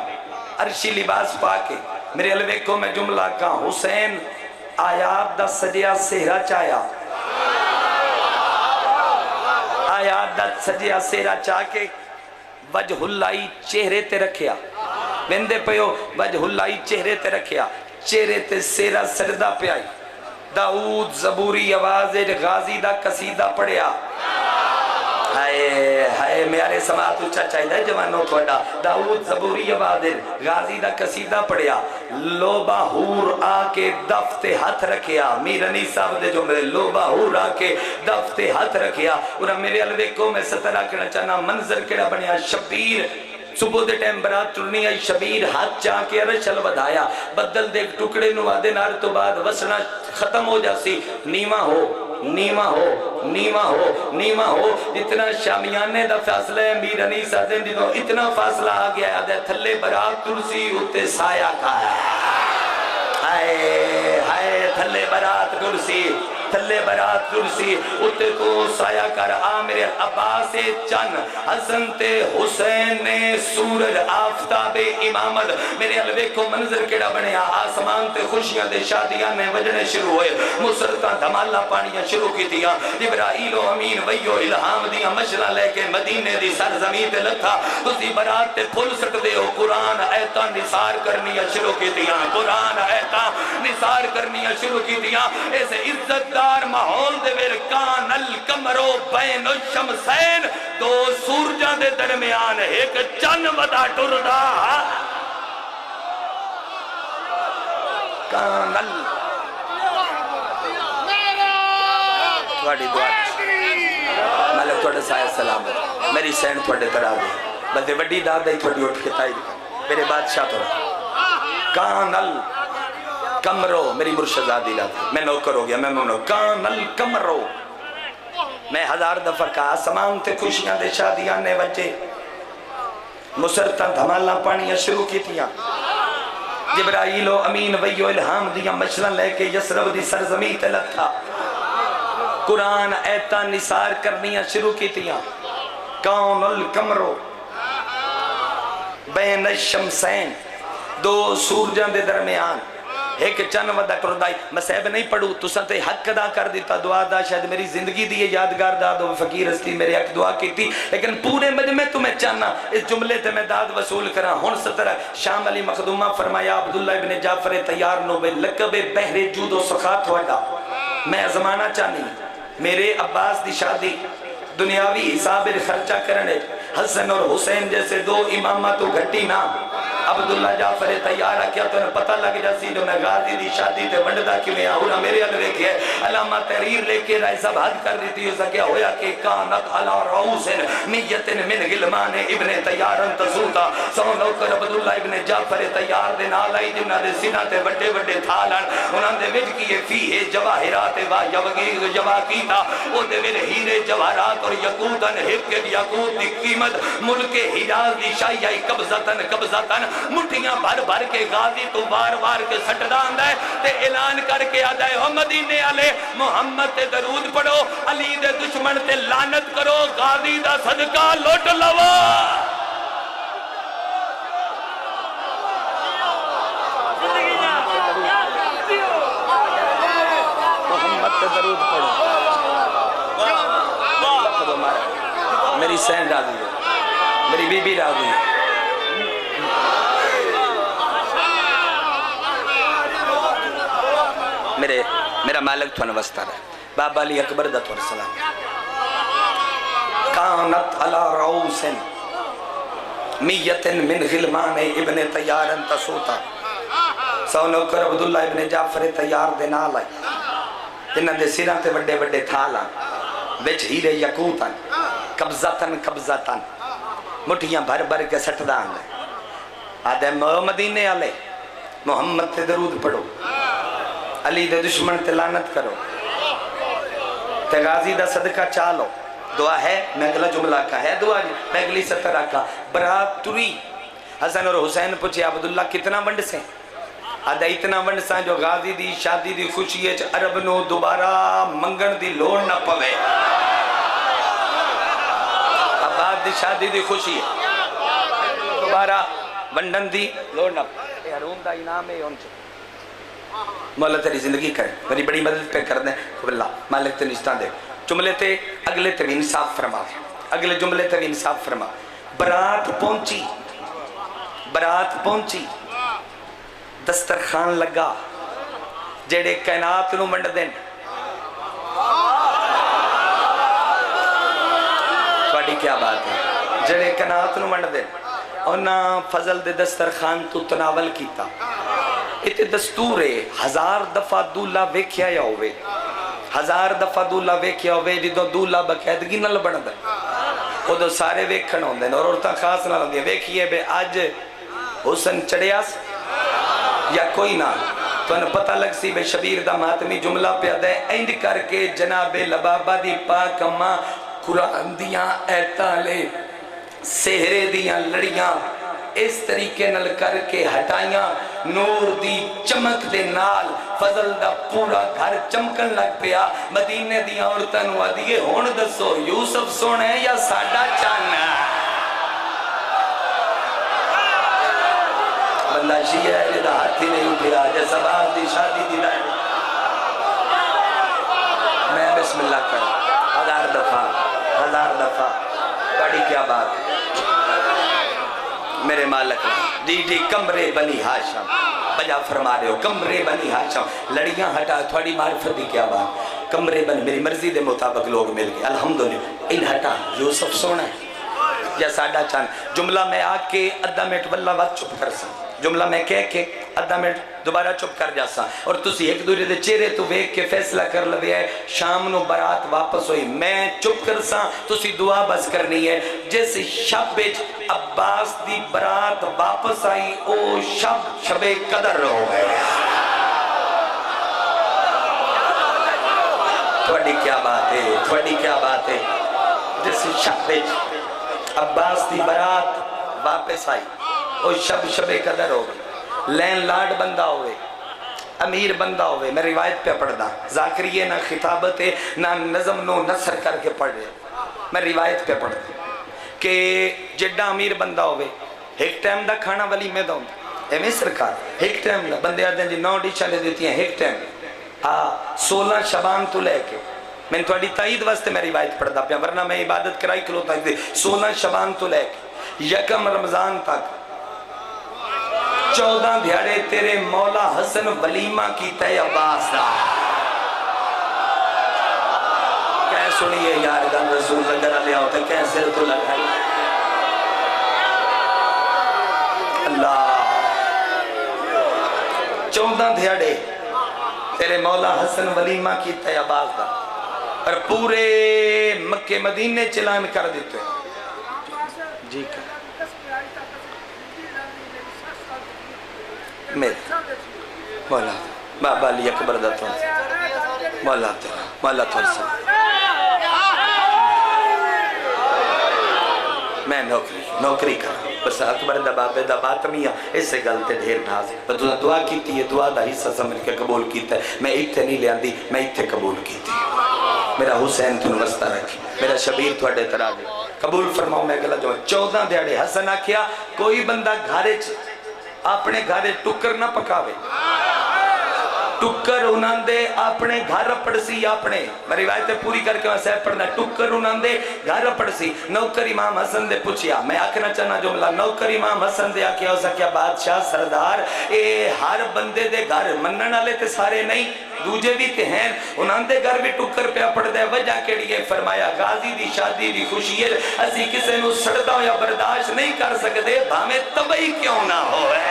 عرشی لباس پاکے میرے علوے کو میں جملہ کہا حسین آیات دا سجیہ سہرہ چایا آیات دا سجیہ سہرہ چاکے وجہ اللہ چہرے تے رکھیا ویندے پیو وجہ اللہ چہرے تے رکھیا چہرے تے سیرہ سردہ پہ آئی داؤد زبوری آواز غازی دا قصیدہ پڑھیا ہائے ہائے میارے سماعت اچھا چاہیے جوانوں تھوڑا داؤد زبوری آواز غازی دا قصیدہ پڑھیا لوبا ہور آکے دفتے ہاتھ رکھیا میرنی صاحب دے جو میرے لوبا ہور آکے دفتے ہاتھ رکھیا اور میرے علوے کو میں سترہ کرنا چاہنا منظر کڑا بنیا شبیر صبح دے ٹائم برات ٹرنی آئی شبیر ہاتھ چاہ کے عرشل ودھایا بدل دے ٹکڑے نو آدھے نار تو بعد وسنا ختم ہو جاسی نیمہ ہو اتنا شامیانے دا فاصلہ ہے میرنی سازن دیدو اتنا فاصلہ آگیا ہے آدھے تھلے برات ترسی ہوتے سایہ کا ہے ہائے تھلے برات ترسی اتے تو سایہ کر آمیر عباس چن حسن تے حسین نے سورج آفتاب امامت میرے علوے کو منظر کیڑا بنیا آسمان تے خوشیاں دے شادیاں میں وجنے شروع ہوئے مسرتاں دھمالہ پانیاں شروع کی دیا جبرائیل و امین ویو الہام دیا مشلہ لے کے مدینے دی سرزمین تے لکھا تسی برات تے پھول سٹ دے ہو قرآن ایتا نثار کرنی شروع کی دیا قرآن ایتا نثار کرنی شروع کی دیا ایسے عزت ماحول دے ویر کان الکمرو بین الشمسین دو سورجاں دے درمیان ایک چن ودا ٹردا کان تھوڑی دعا مالک تھوڑے سایہ سلام میری سین تھوڑے طرح دے بلدے وڈی داد دائی تھوڑی اٹھ کے تائی دکھا میرے بادشاہ تھوڑا کان کمرو میری مرشدادی لاتا میں نوکر ہو گیا میں منو کان الکمرو میں 1000 دفعہ کہا آسمان تے خوشیاں دے شادیاں نے وجہ مسرتاں دھمالاں پانیاں شروع کی تیاں جبرائیل و امین ویو الہام دیا مشلہ لے کے یسرب دی سرزمین تے لتھا قرآن ایتا نثار کرنیاں شروع کی تیاں کان الکمرو بین الشمسین دو سورجاں دے درمیان ایک چند ودا کردائی مسیب نہیں پڑھو تو سنتے حق ادا کر دیتا دعا دا شاید میری زندگی دی یادگار داد و فقیر استی میرے حق دعا کی تھی لیکن پورے مجمع تمہیں چاہنا اس جملے تے میں داد وصول کرا ہون ستر شام علی مخدومہ فرمایا عبداللہ ابن جعفر تیار نو بے لقب بحر جود و سخات ہوگا میں ازمانہ چاہنی میرے عباس دی شادی دنیاوی حساب خرچہ کرنے حسن اور حسین جیسے دو امامہ تو گھٹی نا عبداللہ جعفر تیار کیا تو نے پتہ لگ جاسی جو میں غازی دی شادی تے بندہ کی میں آہورا میرے علوے کے علامہ تحریر لے کے رائے سب حد کر دیتی اسا کیا ہویا کہ کانت علا رؤوسن میتن من غلمان ابن تیارن تسوتا سون اوکر عبداللہ ابن جعفر تیار دے نالائی جنہ دے سینہ تے بڑے بڑے تھالن انہاں دے وچ کیے فیہ جواہرات وا یواقیتا او دے میرے ہیرے جواہرات اور یقوتن ہب کے یقوت دی قیمت ملک حجاز دی شاہی قبضتن مٹھیاں بھر بھر کے غازی تو بار بار کے سٹدان دے تے اعلان کر کے آجائے ہو مدینے علیہ محمد تے درود پڑھو علی دے دشمن تے لعنت کرو غازی دا صدقہ لوٹ لوا محمد تے درود پڑھو میری سین راضی ہے میری بی بی راضی ہے میرا مالک تو نوستا رہا بابا علی اکبر دا تو سلام کانت علا رؤوسن میتن من غلمان ابن تیارن تسوتا سونو کر عبداللہ ابن جعفر تیار دے نال آئی جنہ دے سیران تے بڑے بڑے تھالاں وچ ہیرے یقوتاں قبضتاں مٹھیاں بھر بھر کے سٹدان لے آدھے مدینے آلے محمد تے درود پڑھو علی دے دشمن تے لعنت کرو تے غازی دا صدقہ چالو دعا ہے میں اگلا جملہ کا ہے دعا میں اگلی سترہ کا برات توری حسن اور حسین پوچھے عبداللہ کتنا ونڈ سے آدھا اتنا ونڈ ساں جو غازی دی شادی دی خوشی ہے عرب نو دوبارہ منگن دی لوڑ نہ پوے عباد دی شادی دی خوشی ہے دوبارہ ونڈن دی لوڑ نہ پوے حروم دا انعام ہے ان سے مولا تیری زندگی کرے میری بڑی مدد پہ کر دیں اللہ مالک تے نشتہ دے جملے تے اگلے تے بھی انصاف فرما اگلے جملے تے بھی انصاف فرما برات پہنچی دسترخوان لگا جیڑے کائنات نو منڈ دین تھوڑی کیا بات ہے جیڑے کائنات نو منڈ دین انہاں فضل دے دسترخوان تو تناول کیتا اتے دستور ہے 1000 دفعہ دولہ ویکھیا یا ہوئے 1000 دفعہ دولہ ویکھیا ہوئے جدو دولہ بقیدگی نہ لبن دے وہ دو سارے ویکھن ہوں دے اور عورتاں خاص نہ لگے ویکھیے بے آج حسن چڑیاس یا کوئی نہ تو انہیں پتہ لگ سی بے شبیر دا ماتمی جملہ پہ دے اینڈ کر کے جناب لبابہ دی پاک اماں قرآن دیاں ایتالے سہرے دیاں لڑیاں اس طریقے نل کر کے ہٹائیاں نور دی چمک دے نال فضل دا پورا گھر چمکن لگ پیا مدینے دیاں عورتاں نو آدھیے ہون دسو یوسف سونے یا ساڈا چانا بندہ شیعہ ہے جدہ ہاتھی نہیں اٹھیا جیسا باز دی شادی دی لائن میں بسم اللہ کروں 1000 دفعہ بڑی کیا بات ہے میرے مالک جی کمرے بنی ہاشم بجا فرما رہے ہو کمرے بنی ہاشم لڑیاں ہٹا تھوڑی معرفت دی کیا بات کمرے بنی میری مرضی دے مطابق لوگ مل گئے الحمدللہ ان ہٹا یوسف سونا ہے یا ساڈا چاند جملہ میں آ کے ادھا منٹ واللہ بات چپ کر سا جملہ میں کہہ کے ادھا منٹ دوبارہ چپ کر جا سا اور تسی ایک دوسرے دے چہرے تو ویکھ کے فیصلہ کر لوے ہے شام نو برات واپس ہوئی میں چپ کر سا تسی دعا بس کرنی ہے جس شب وچ عباس دی برات واپس آئی او شب قدر ہو گئے تھوڑی کیا بات ہے جس شب وچ عباس دی برات واپس آئی او شب قدر ہو گئی لین لاڈ بندہ ہوئے امیر بندہ ہوئے میں روایت پہ پڑھ دا ذاکریہ نہ خطابت ہے نہ نظم نو نثر کر کے پڑھ رہے میں روایت پہ پڑھ دا کہ جڈا امیر بندہ ہوئے ایک ٹائم دا کھانا ولی میں دا ہوں اے مصر کا ایک ٹائم دا بندے آدھیں جی 9 ڈشاں دے دیتی ہیں ایک ٹائم 16 شبان تو لے کے میں نے تھوڑی تائید واسطے میں روایت پڑھتا پیا ورنہ میں عبادت کرائی کھلوتا تھی 16 شبان تو لے کے یکم رمضان تک 14 دھیاڑے تیرے مولا حسن ولیمہ کیتا ہے عباس دا کہہ سنیے یار گن رسول لگر لیا ہوتا ہے کیسے تو لگا اللہ 14 دھیاڑے تیرے مولا حسن ولیمہ کیتا ہے عباس دا اور پورے مکہ مدینے چلان کر دیتے جی کر میرے مولا بابا علی اکبر دا تو مولا تیرا مولا تو میں نوکری کر بس اکبر دا بابے دا باتمیہ اس سے گلتے ڈھیر ناز ہے تو دعا کیتی ہے دعا دا حصہ سمجھ کے قبول کیتا ہے میں اتھے نہیں لے آندی میں اتھے قبول کیتی میرا حسین تن وسطہ رکھی میرا شبیر تھوڑے طرح دے قبول فرماؤ میں گلا جو 14 دیاڑے حسن آکھیا کوئی بندہ گھارے اپنے گھارے ٹکر نہ پکاوے ٹکر انہاں دے اپنے گھر پڑسی اپنے میں روایتیں پوری کر کے میں صاحب پڑھنا ٹکر انہاں دے گھر پڑسی نوکر امام حسن دے پوچھیا میں آکھنا چاہنا جملہ نوکر امام حسن دے آکھیا ہو سکیا بادشاہ سردار اے ہر بندے دے گھر منن والے تے سارے نہیں دوجے بھی تے ہیں انہاں دے گھر بھی ٹکر پیا پڑ دے وجہ کیڑی ہے فرمایا غازی دی شادی دی خوشی ہے اسی کسے نو سڑدا یا برداشت نہیں کر سکدے بھاویں تبئی کیوں نہ ہوئے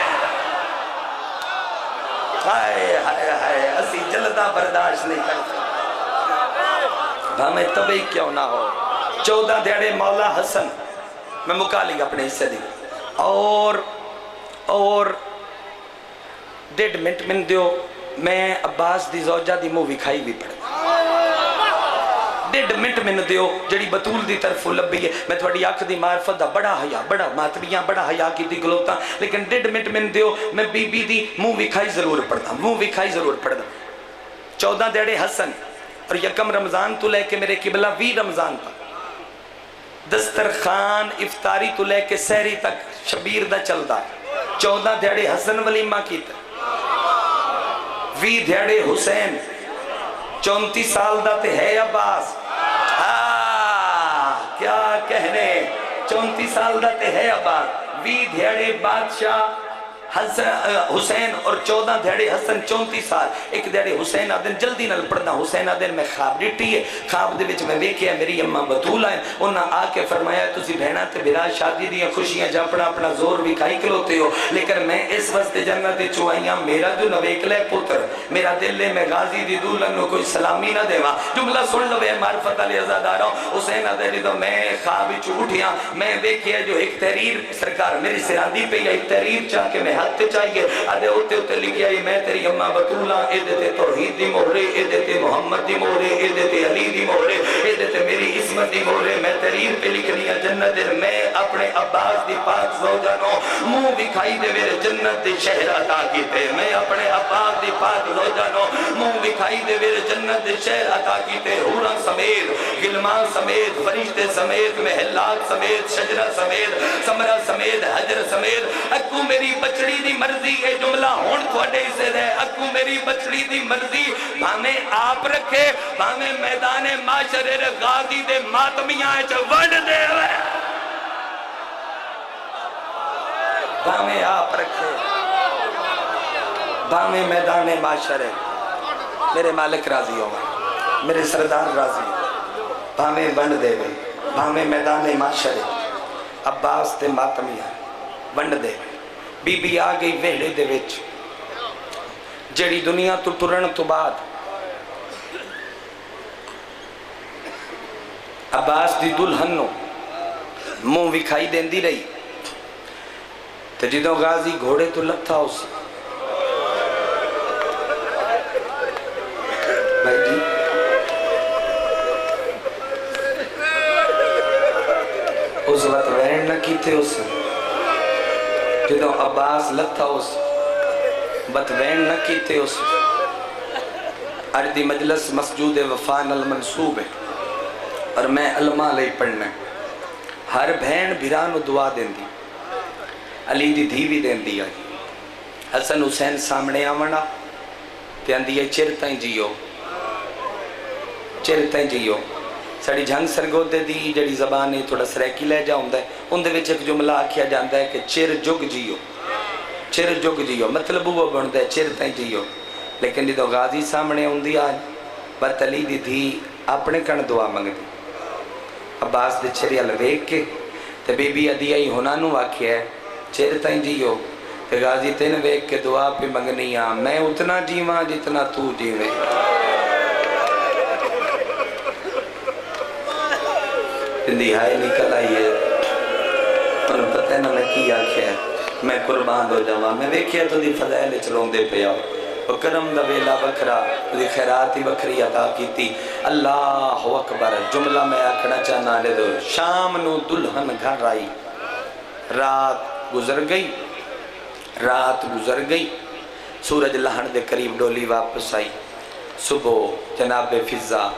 ہائے ہائے ہائے اسی جلدہ برداشت نہیں کر سکتے ہمیں تبھی کیوں نہ ہو 14 دیڑے مولا حسن میں مکا لیں گا اپنے حصے دی اور 1.5 منٹ من دیو میں عباس دی زوجہ دی مووی کھائی بھی پڑھ 1.5 منٹ من دیو جڑی بطول دی طرف لبی ہے میں تھوڑی آنکھ دی معرفت دا بڑا حیا بڑا ماتمیاں بڑا حیا کی دی گلوتا لیکن 1.5 منٹ من دیو میں بی بی دی مووی کھائی ضرور پڑھتا 14 دیڑے حسن اور یکم رمضان تو لے کے میرے قبلہ 20 رمضان تک دسترخان افطاری تو لے کے سحری تک شبیر دا چلدا 14 دیڑے حسن ولیمہ کیتا 20 دیڑے حسین 34 سال دا تے ہے عباس کیا کہنے 34 سال دا تے ہے عباس 20 دیڑے بادشاہ حسین اور 14 دیڑے حسن 34 سال ایک دیڑے حسین آدن جلدی نل پڑھنا حسین آدن میں خواب ڈٹی ہے خواب دے وچ میں ویکھیا میری اماں بطول آئیں انہاں آ کے فرمایا تسی بہنا تے میرا شادی دیاں خوشیاں جا اپنا زور بھی کھائی کھلوتے ہو لیکن میں اس واسطے جنت چوائیاں میرا جو نویکلے پتر میرا دل لے میں غازی دی دولن نو کوئی سلامی نہ دیواں جملہ سن لو اے معرفت علی عزاداروں حسین آدن تو میں خواب وچ اٹھیاں میں ویکھیا جو ایک تحریر سرکار میری سراندی پہ ایک تحریر چاہ کے میں ہاتھ چاہیے آدھے ہوتے لکھیا ہے میں تیری اماں بطولہ اے دیتے توحید دی مہرے اے دیتے محمد دی مہرے اے دیتے علی دی مہرے اے دیتے میری عصمت دی مہرے میں تحریر پہ لکھ لیا جنت میں اپنے عباس دی پاک زوجانوں منہ بکھائی دے میرے جنت دی شہر عطا کیتے میں اپنے عباس دی پاک زوجانوں منہ بکھائی دے میرے جنت دی شہر عطا کیتے حوران سمیت غلمان سمیت فرشتے سمیت محلات سمیت شجرہ سمیت سمرہ سمیت حجر سمیت اکو میری بچڑی دی مرضی اے جملہ ہون تھوڑے اسے دے اکو میری بچڑی دی مرضی بھامیں آپ رکھے بھامیں میدان معاشر غازی دے ماتمیاں چا وڈ دے ہوئے بھامیں آپ رکھے بھامیں میدان معاشر میرے مالک راضی ہو میرے سردار راضی بھامیں ونڈ دے ہوئے بھامیں میدان معاشر عباس دے ماتمیاں ونڈ دے بی بی آ گئی ویڑے دے وچ جڑی دنیا تو ٹرن تو بعد عباس دی دلہن نو منہ وکھائی دیندی رہی تے جدوں غازی گھوڑے تو لتھا اس بھائی جی اس وقت وین نہ کیتے اس جدوں عباس لتھا اس بتوین نہ کیتے اس اردی مجلس مسجود وفان المنصوب ہے اور میں علماء لئی پڑھنا ہر بہن بھرانو دعا دین دی علی دی دھی بھی دین دی آئی حسن حسین سامنے آونا تے آندی ہے چر تائیں جیو، چر تائیں جیو۔ ساڑی جھنگ سرگودے دی جڑی زبان ہے تھوڑا سریکی لے جاؤں ہے، ان دے وچ ایک جملہ آکھیا جاندہ ہے کہ چر جگ جیو، چر جگ جیو، مطلب وہ بندہ ہے چر تائیں جیو۔ لیکن جدو غازی سامنے ہوندی آج بت علی دی تھی اپنے کن دعا منگ دی، عباس دے چری الویک کے تے بی بی عدیہ ہی ہنانو آکھیا ہے چر تائیں جیو، تے غازی تین ویک کے دعا پہ منگنی آ میں اتنا جیواں جتنا تو جیوے۔ اندہائی نکل آئی ہے، انہوں پتہ ہے نا میں کی آکھیا ہے، میں قربان ہو جاواں، میں ویکھیا تو دی فضائل چلوں دے پیا وہ کرم دا ویلا بکھرا دی خیراتی بکھری عطا کیتی۔ اللہ اکبر جملہ میں آکھنا چاہنا لے دو، شام نو دلہن گھر آئی، رات گزر گئی، رات گزر گئی، سورج لہن دے قریب ڈولی واپس آئی، صبح جناب فضا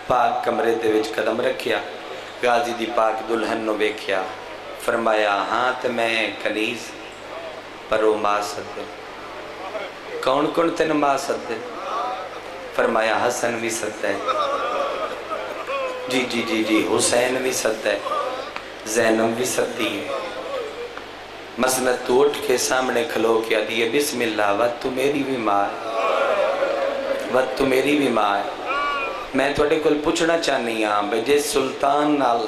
پاک کمرے دے وچ قدم رکھیا، غازی دی پاک دلہن نو ویکھیا، فرمایا ہاں تے میں کنیز پرو ماں سد دے، کون کون تین ماں سد دے؟ فرمایا حسن بھی سد ہے، جی جی جی جی حسین بھی سد ہے، زینب بھی سد دی ہے۔ مسند تو اٹھ کے سامنے کھلو کیا دیئے بسم اللہ وقت تو میری بھی ماں ہے، وقت تو میری بھی ماں ہے۔ میں توڑے کل پوچھنا چاہنی ہاں بے جس سلطان نال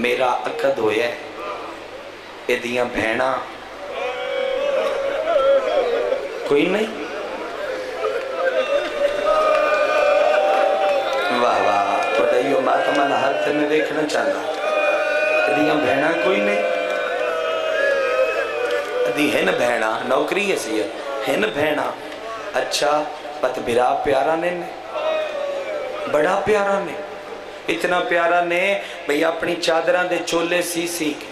میرا عقد ہویا ہے اے دیاں بھینا کوئی نہیں؟ واہ واہ توڑے یہ ماتمال ہاتھ میں دیکھنا چاہنا اے دیاں بھینا کوئی نہیں؟ دی ہن بھینا نوکری ایسی ہے ہن بھینا اچھا بات برا پیارا نے بڑا پیارا نے اتنا پیارا نے بھئی اپنی چادران دے چولے سی سی کے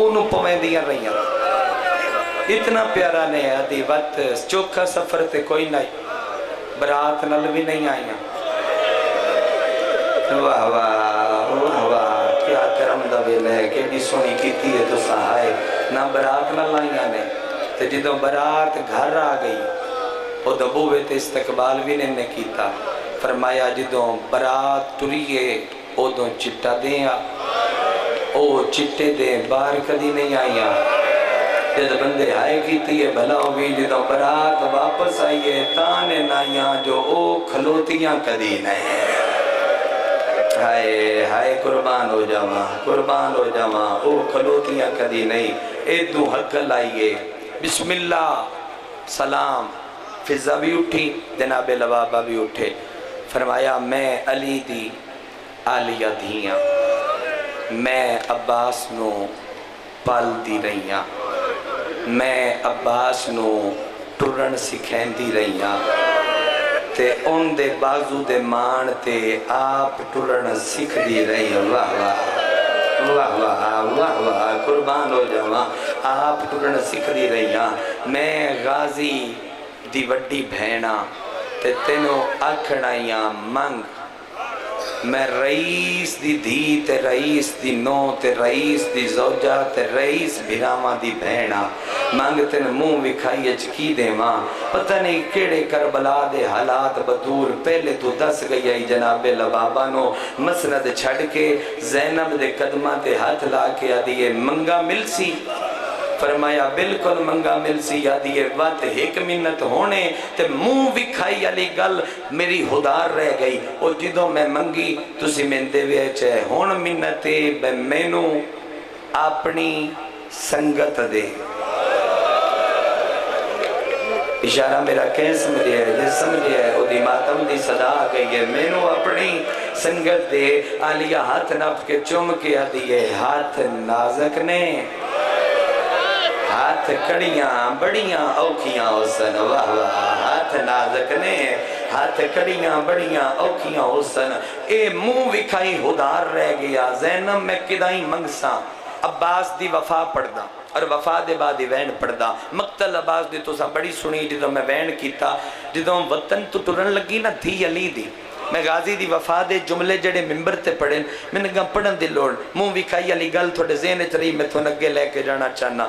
انہوں پویں دیا رہی ہیں اتنا پیارا نے آدھی وقت چوکھا سفر تے کوئی نہیں برات نل بھی نہیں آئی ہیں واہ واہ واہ واہ کیا کرم دویل ہے کیڑی سونی کیتی ہے تو سہائے نہ برات نہ لائیاں نے تے جدو برات گھر آ گئی او دبوے تے استقبال بھی نے کیتا فرمایا جدو برات ٹریے او دو چٹا دیں او چٹے دیں باہر کدی نہیں آئیاں جد بندے آئے کیتی ہے بھلا ہوئی جدو برات واپس آئیے تانے نائیاں جو او کھلوتیاں کدی نہیں ہائے ہائے قربان ہو جاواں او کھلوتیاں کدی نہیں اے دو حق لائیے بسم اللہ سلام فضا بھی اٹھی جناب لبابہ بھی اٹھے فرمایا میں علی دی آلیہ دھیاں میں عباس نو پال دی رہیاں میں عباس نو ٹرن سکھین دی رہیاں تے ان دے بازو دے مان تے آپ ٹرن سکھ دی رہیاں واہ واہ واہ واہ واہ واہ قربان ہو جاواں آپ ٹرن سکھ دی رہیاں میں غازی دی وڈی بھینا تے تینوں آکھڑائیاں منگ میں رئیس دی دھی تے رئیس دی نو تے رئیس دی زوجہ تے رئیس بھراواں دی بھینا مانگ تین منہ وکھائیے چکی دے ماں پتہ نہیں کیڑے کربلا دے حالات بدور پہلے تو دس گئی آئی جناب لبابا نو مسند چھڑ کے زینب دے قدمہ دے ہاتھ لا کے آدھیے منگا مل سی فرمایا بالکل منگا مل سی یادی وقت ایک منت ہونے تے منہ وکھائی علی گل میری خدار رہ گئی اور جدو میں منگی تسی میں دے وے چاہے ہون منتے بے مینو اپنی سنگت دے اشارہ میرا کہیں سمجھے ہے جس سمجھے ہے او دی ماتم دی صدا گئی ہے مینو اپنی سنگت دے آلیہ ہاتھ نف کے چوم کے آدھیے ہاتھ نازک نے ہاتھ کڑیاں بڑیاں اوکھیاں حسن واہ واہ ہاتھ نازک نے ہاتھ کڑیاں بڑیاں اوکھیاں حسن اے منہ وکھائی ہدار رہ گیا زینب میں کدائیں منگساں عباس دی وفا پڑھدا اور وفا دے بعد وین پڑھدا مقتل عباس دی تو سا بڑی سنی جدو میں وین کیتا جدو وطن تو ٹرن لگی نا دھی علی دی میں غازی دی وفا دے جملے جڑے ممبر تے پڑھیں میں نے کہا پڑھن دی لوڑ منہ وکھائی علی گل تھوڑے ذہن چ رہی میں تھوڑے اگے لے کے جانا چاہنا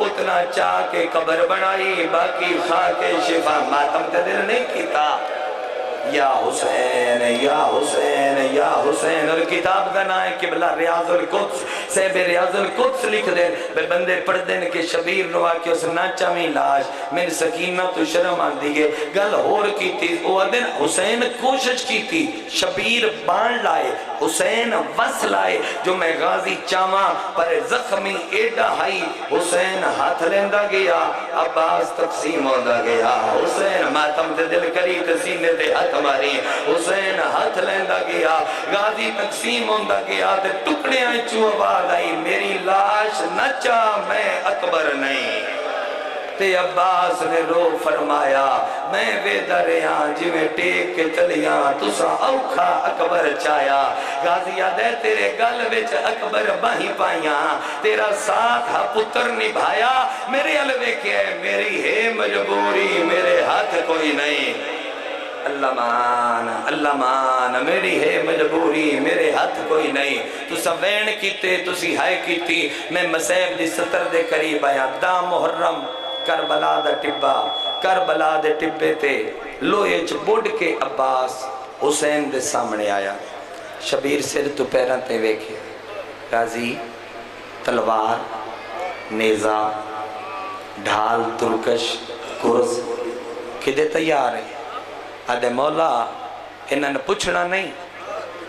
اتنا چاہ کے قبر بنائی باقی خاک شفا ماتم تے دل نہیں کیتا یا حسین یا حسین یا حسین اور کتاب کا نام ہے قبلہ ریاض القدس سے بے ریاض القدس لکھ دے بے بندے پڑھ دین کہ شبیر نوا کہ اس ناچا میں لاش میری سکینہ تو شرم آن دیئے گل ہور کی تھی وہ دن حسین کوشش کی تھی شبیر بان لائے حسین وس لائے جو میں غازی چاما پر زخمی ایڈا ہائی حسین ہاتھ لیندہ گیا عباس تقسیم ہوندہ گیا حسین ماتم دے دل کری تسینے دے ہاتھ ہماری حسین ہاتھ لیندہ گیا غازی تقسیم ہوندہ گیا تے ٹکڑے آئیں چو آواز آئی میری لاش نچا میں اکبر نہیں تے عباس نے رو فرمایا میں بے دریاں جی میں ٹیک کے چلیاں تسا اوکھا اکبر چایا غازی آدھے تیرے گل وچ اکبر باہی پائیاں تیرا ساتھ ہا پتر نبھایا میرے علوے کے میری ہے مجبوری میرے ہاتھ کوئی نہیں اللہ مان میری ہے مجبوری میرے ہاتھ کوئی نہیں تو سوین کیتے تو سی ہائے کیتی میں مسیب دی ستر دے قریب آیا دا محرم کربلا دا ٹبا کربلا دے ٹبے تے لوہے چ بڑھ کے عباس حسین دے سامنے آیا شبیر سر تو پیران تے ویکھے غازی تلوار نیزہ ڈھال ترکش کرز کدے تیار ہے آدھے مولا انہاں نے پوچھنا نہیں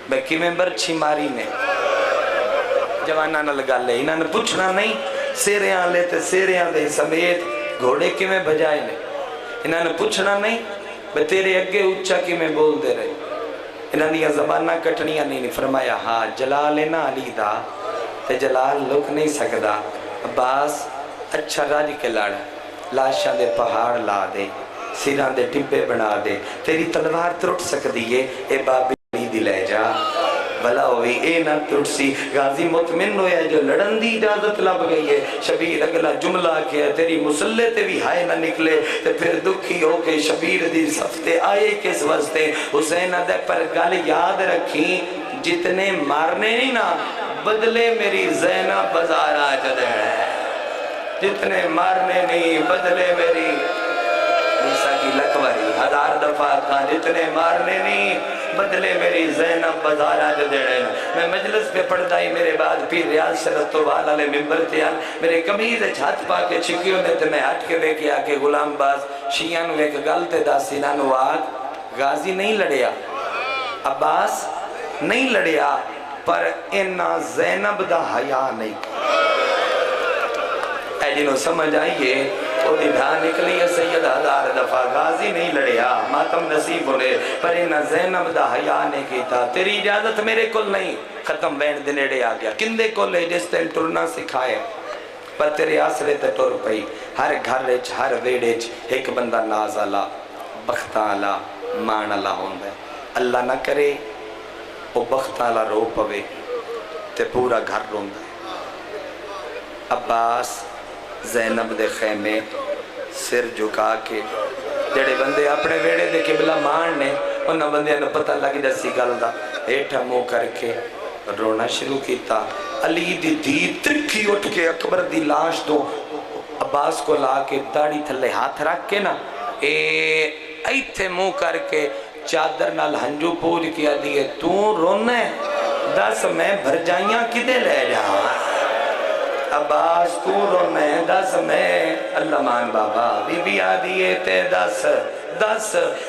بے کی ممبر چھی ماری نے جوانہ نہ لگا لے انہاں نے پوچھنا نہیں سیریاں لیتے سیریاں دے سمیت گھوڑے کی میں بجائے لے انہاں نے پوچھنا نہیں بے تیرے اگے اچھا کی میں بول دے رہے انہاں نے زبانہ کٹنیاں نہیں فرمایا ہاں جلال نا علی دا تے جلال لک نہیں سکدا عباس اچھا راج کے لڑ لاشاں دے پہاڑ لا دے سیران دے ٹبے بنا دے تیری تلوار ترٹ سک دیئے اے بابی دی لے جا بھلا ہوئی اے نہ ترٹ سی غازی مطمئن ہویا جو لڑن دی اجازت لب گئی ہے شبیر اگلا جملہ کیا تیری مسلح تے بھی ہائے نہ نکلے تے پھر دکھی ہو کے شبیر دی صفتے آئے کس وستے حسین دے پر گل یاد رکھی جتنے مارنے نہیں نا بدلے میری زینب بازار آج دے جتنے مارنے نہیں بدلے میری موسیٰ کی لکوری ہزار دفعہ کا جتنے مارنے نہیں بدلے میری زینب بازار آج دیڑے میں مجلس پہ پڑھدائی میرے بعد پیر ریاض شرط و والا لے ممبر تیان میرے کمیز چھت پا کے چکیوں نے تے میں ہٹ کے دیکھے آکے غلام باز شیعہ نو ایک گلتے دا سینہ نو آگ غازی نہیں لڑیا عباس نہیں لڑیا پر انہا زینب دا حیاء نہیں اے جنہوں سمجھ آئیے وہ دھا نکلی ہے سید ہزار دفعہ غازی نہیں لڑیا ماتم نصیب ہونے پر انہا زینب دا حیاء نہیں کیتا تیری اجازت میرے کل نہیں ختم بین دنیڑے آ گیا کندے کل ہے جس تیل ٹرنا سکھائے پر تیرے آسرے تے ٹر پئی ہر گھر رچ ہر ویڑچ ایک بندہ ناز آلا بخت آلا مان آلا ہوندہ اللہ نہ کرے وہ بخت آلا رو پوے تے پورا گھر روندہ عباس زینب دے خیمے سر جھکا کے جڑے بندے اپنے ویڑے دے قبلہ ماننے انہاں بندے نے پتہ لگی دسی گل دا ہیٹھا منہ کر کے رونا شروع کیتا علی دی دی ترکھی اٹھ کے اکبر دی لاش دو عباس کو لا کے داڑھی تھلے ہاتھ رکھ کے نا ایتھے منہ کر کے چادر نال ہنجو پوج کیا دیئے تو رونا ہے دس میں بھر جائیاں کدے لے جاؤں عباس تو رونے دس میں اللہ مان بابا بی بی آدھیے تے دس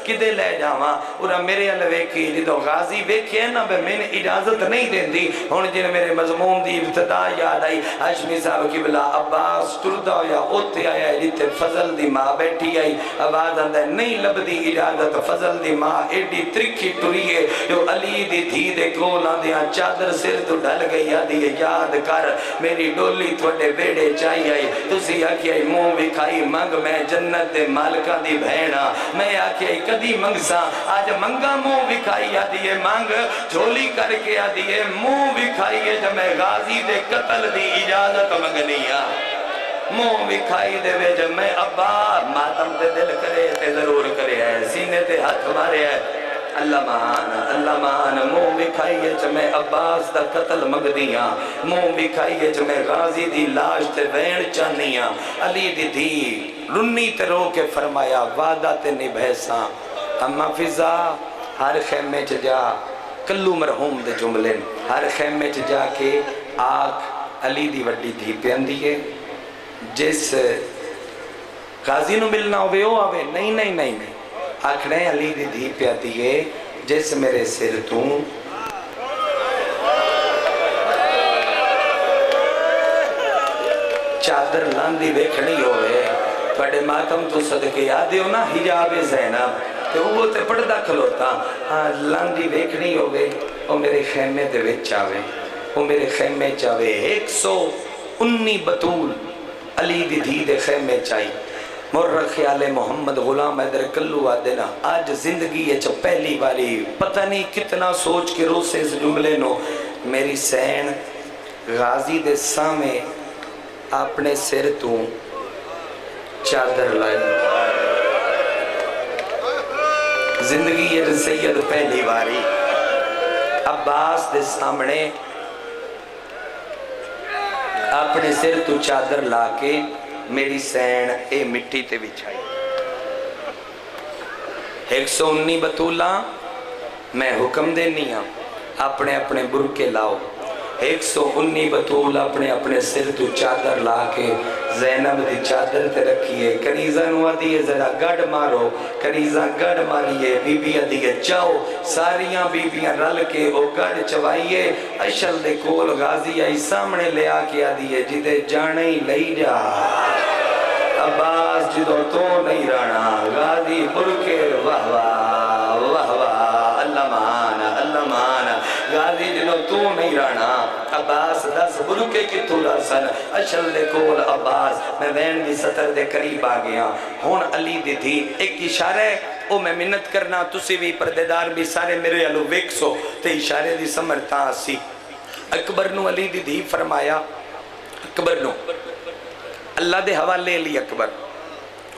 کدے لے جاواں اور میرے علوے کی جدو غازی ویکھے نا بے میں نے اجازت نہیں دین دی ہون جن میرے مضمون دی ابتدا یاد آئی ہاشمی صاحب کی بلا عباس ٹردہ ہویا اوتے آیا جتے فضل دی ماں بیٹھی آئی آواز آندہ نہیں لب دی اجازت فضل دی ماں ایڈی ترکھی ٹریے جو علی دی دھی دے کول آندیاں چادر سر تو ڈھل گئی آدھی یاد کر میری ڈولی تھوڑے بیڑے چاہی آئی تسی آکھی آئی منہ وکھائی منگ میں جنت دے مالکہ دی بھینا میں آکھی آئی کدی منگ سا آج منگا منہ وکھائی آدھیے مانگ جھولی کر کے آدھیے منہ وکھائی ہے جب میں غازی دے قتل دی اجازت منگنیا منہ وکھائی دے وے جب میں ابا ماتم دے دل کرے تے ضرور کرے ہے سینے تے ہاتھ مارے ہے اللہ مان منہ کھائیے چ میں عباس دا قتل منگ دیاں، منہ بھی کھائیے چ میں غازی دی لاش تے وین چانیاں۔ علی دی دھی رنی تے رو کے فرمایا وعدہ تے نبھیساں، اما فضا ہر خیمے چ جا کلو مرحوم دے جملے، ہر خیمے چ جا کے آکھ علی دی وڈی دھی پیندی ہے، جس غازی نو ملنا ہوئے او آوے، نہیں نہیں نہیں نہیں، آکھنے علی دی دھی پیندی ہے جس میرے سر تو چادر لاندی ویکھنی ہوئے، بڑے ماتم تو صدقے یادے ہو نا حجاب زینب، تو وہ تے پردہ کھلوتا، لاندی ویکھنی ہوئے، وہ میرے خیمے دے وچ آوے، وہ میرے خیمے چاوے 119 بطول علی دی دھی دے خیمے چاہی۔ مرغ خیال محمد غلام حیدر کلو آدھنا آج زندگی ہے چا پہلی باری پتہ نہیں کتنا سوچ کے رو سے اس جملے نو میری سین غازی دے سامے اپنے سر تو چادر لائی، زندگی ہے سید پہلی باری عباس دے سامنے اپنے سر تو چادر لا کے میری سین اے مٹی تے بچھائی۔ 119 بطولہ میں حکم دینی ہاں اپنے اپنے برکے لاؤ، 119 بطول اپنے اپنے سر تو چادر لا کے زینب دی چادر تے رکھیے، کنیزہ نوا دیئے ذرا گڑ مارو، کنیزہ گڑ ماریے، بی بی دیئے چاؤ، ساریاں بی بیاں رل کے او گڑ چوائیے، اشل دے کول غازی آئی سامنے لے آکے آدیئے جدے جانے ہی لئی جا، عباس جدو تو نہیں رانا، غازی برکے واہ واہ واہ واہ اللہ مانا اللہ مانا، غازی جدو تو نہیں رانا، عباس 10 برکے کی تولا سن، اشل دے کول عباس، میں وین بھی سطر دے قریب آگیا، ہون علی دی تھی ایک اشارہ او میں منت کرنا تسی بھی پردیدار بھی سارے میرے علو ویکسو تے اشارے دی سمرتا سی۔ اکبر نو علی دی دھی فرمایا، اکبر نو اللہ دے حوالے لی اکبر،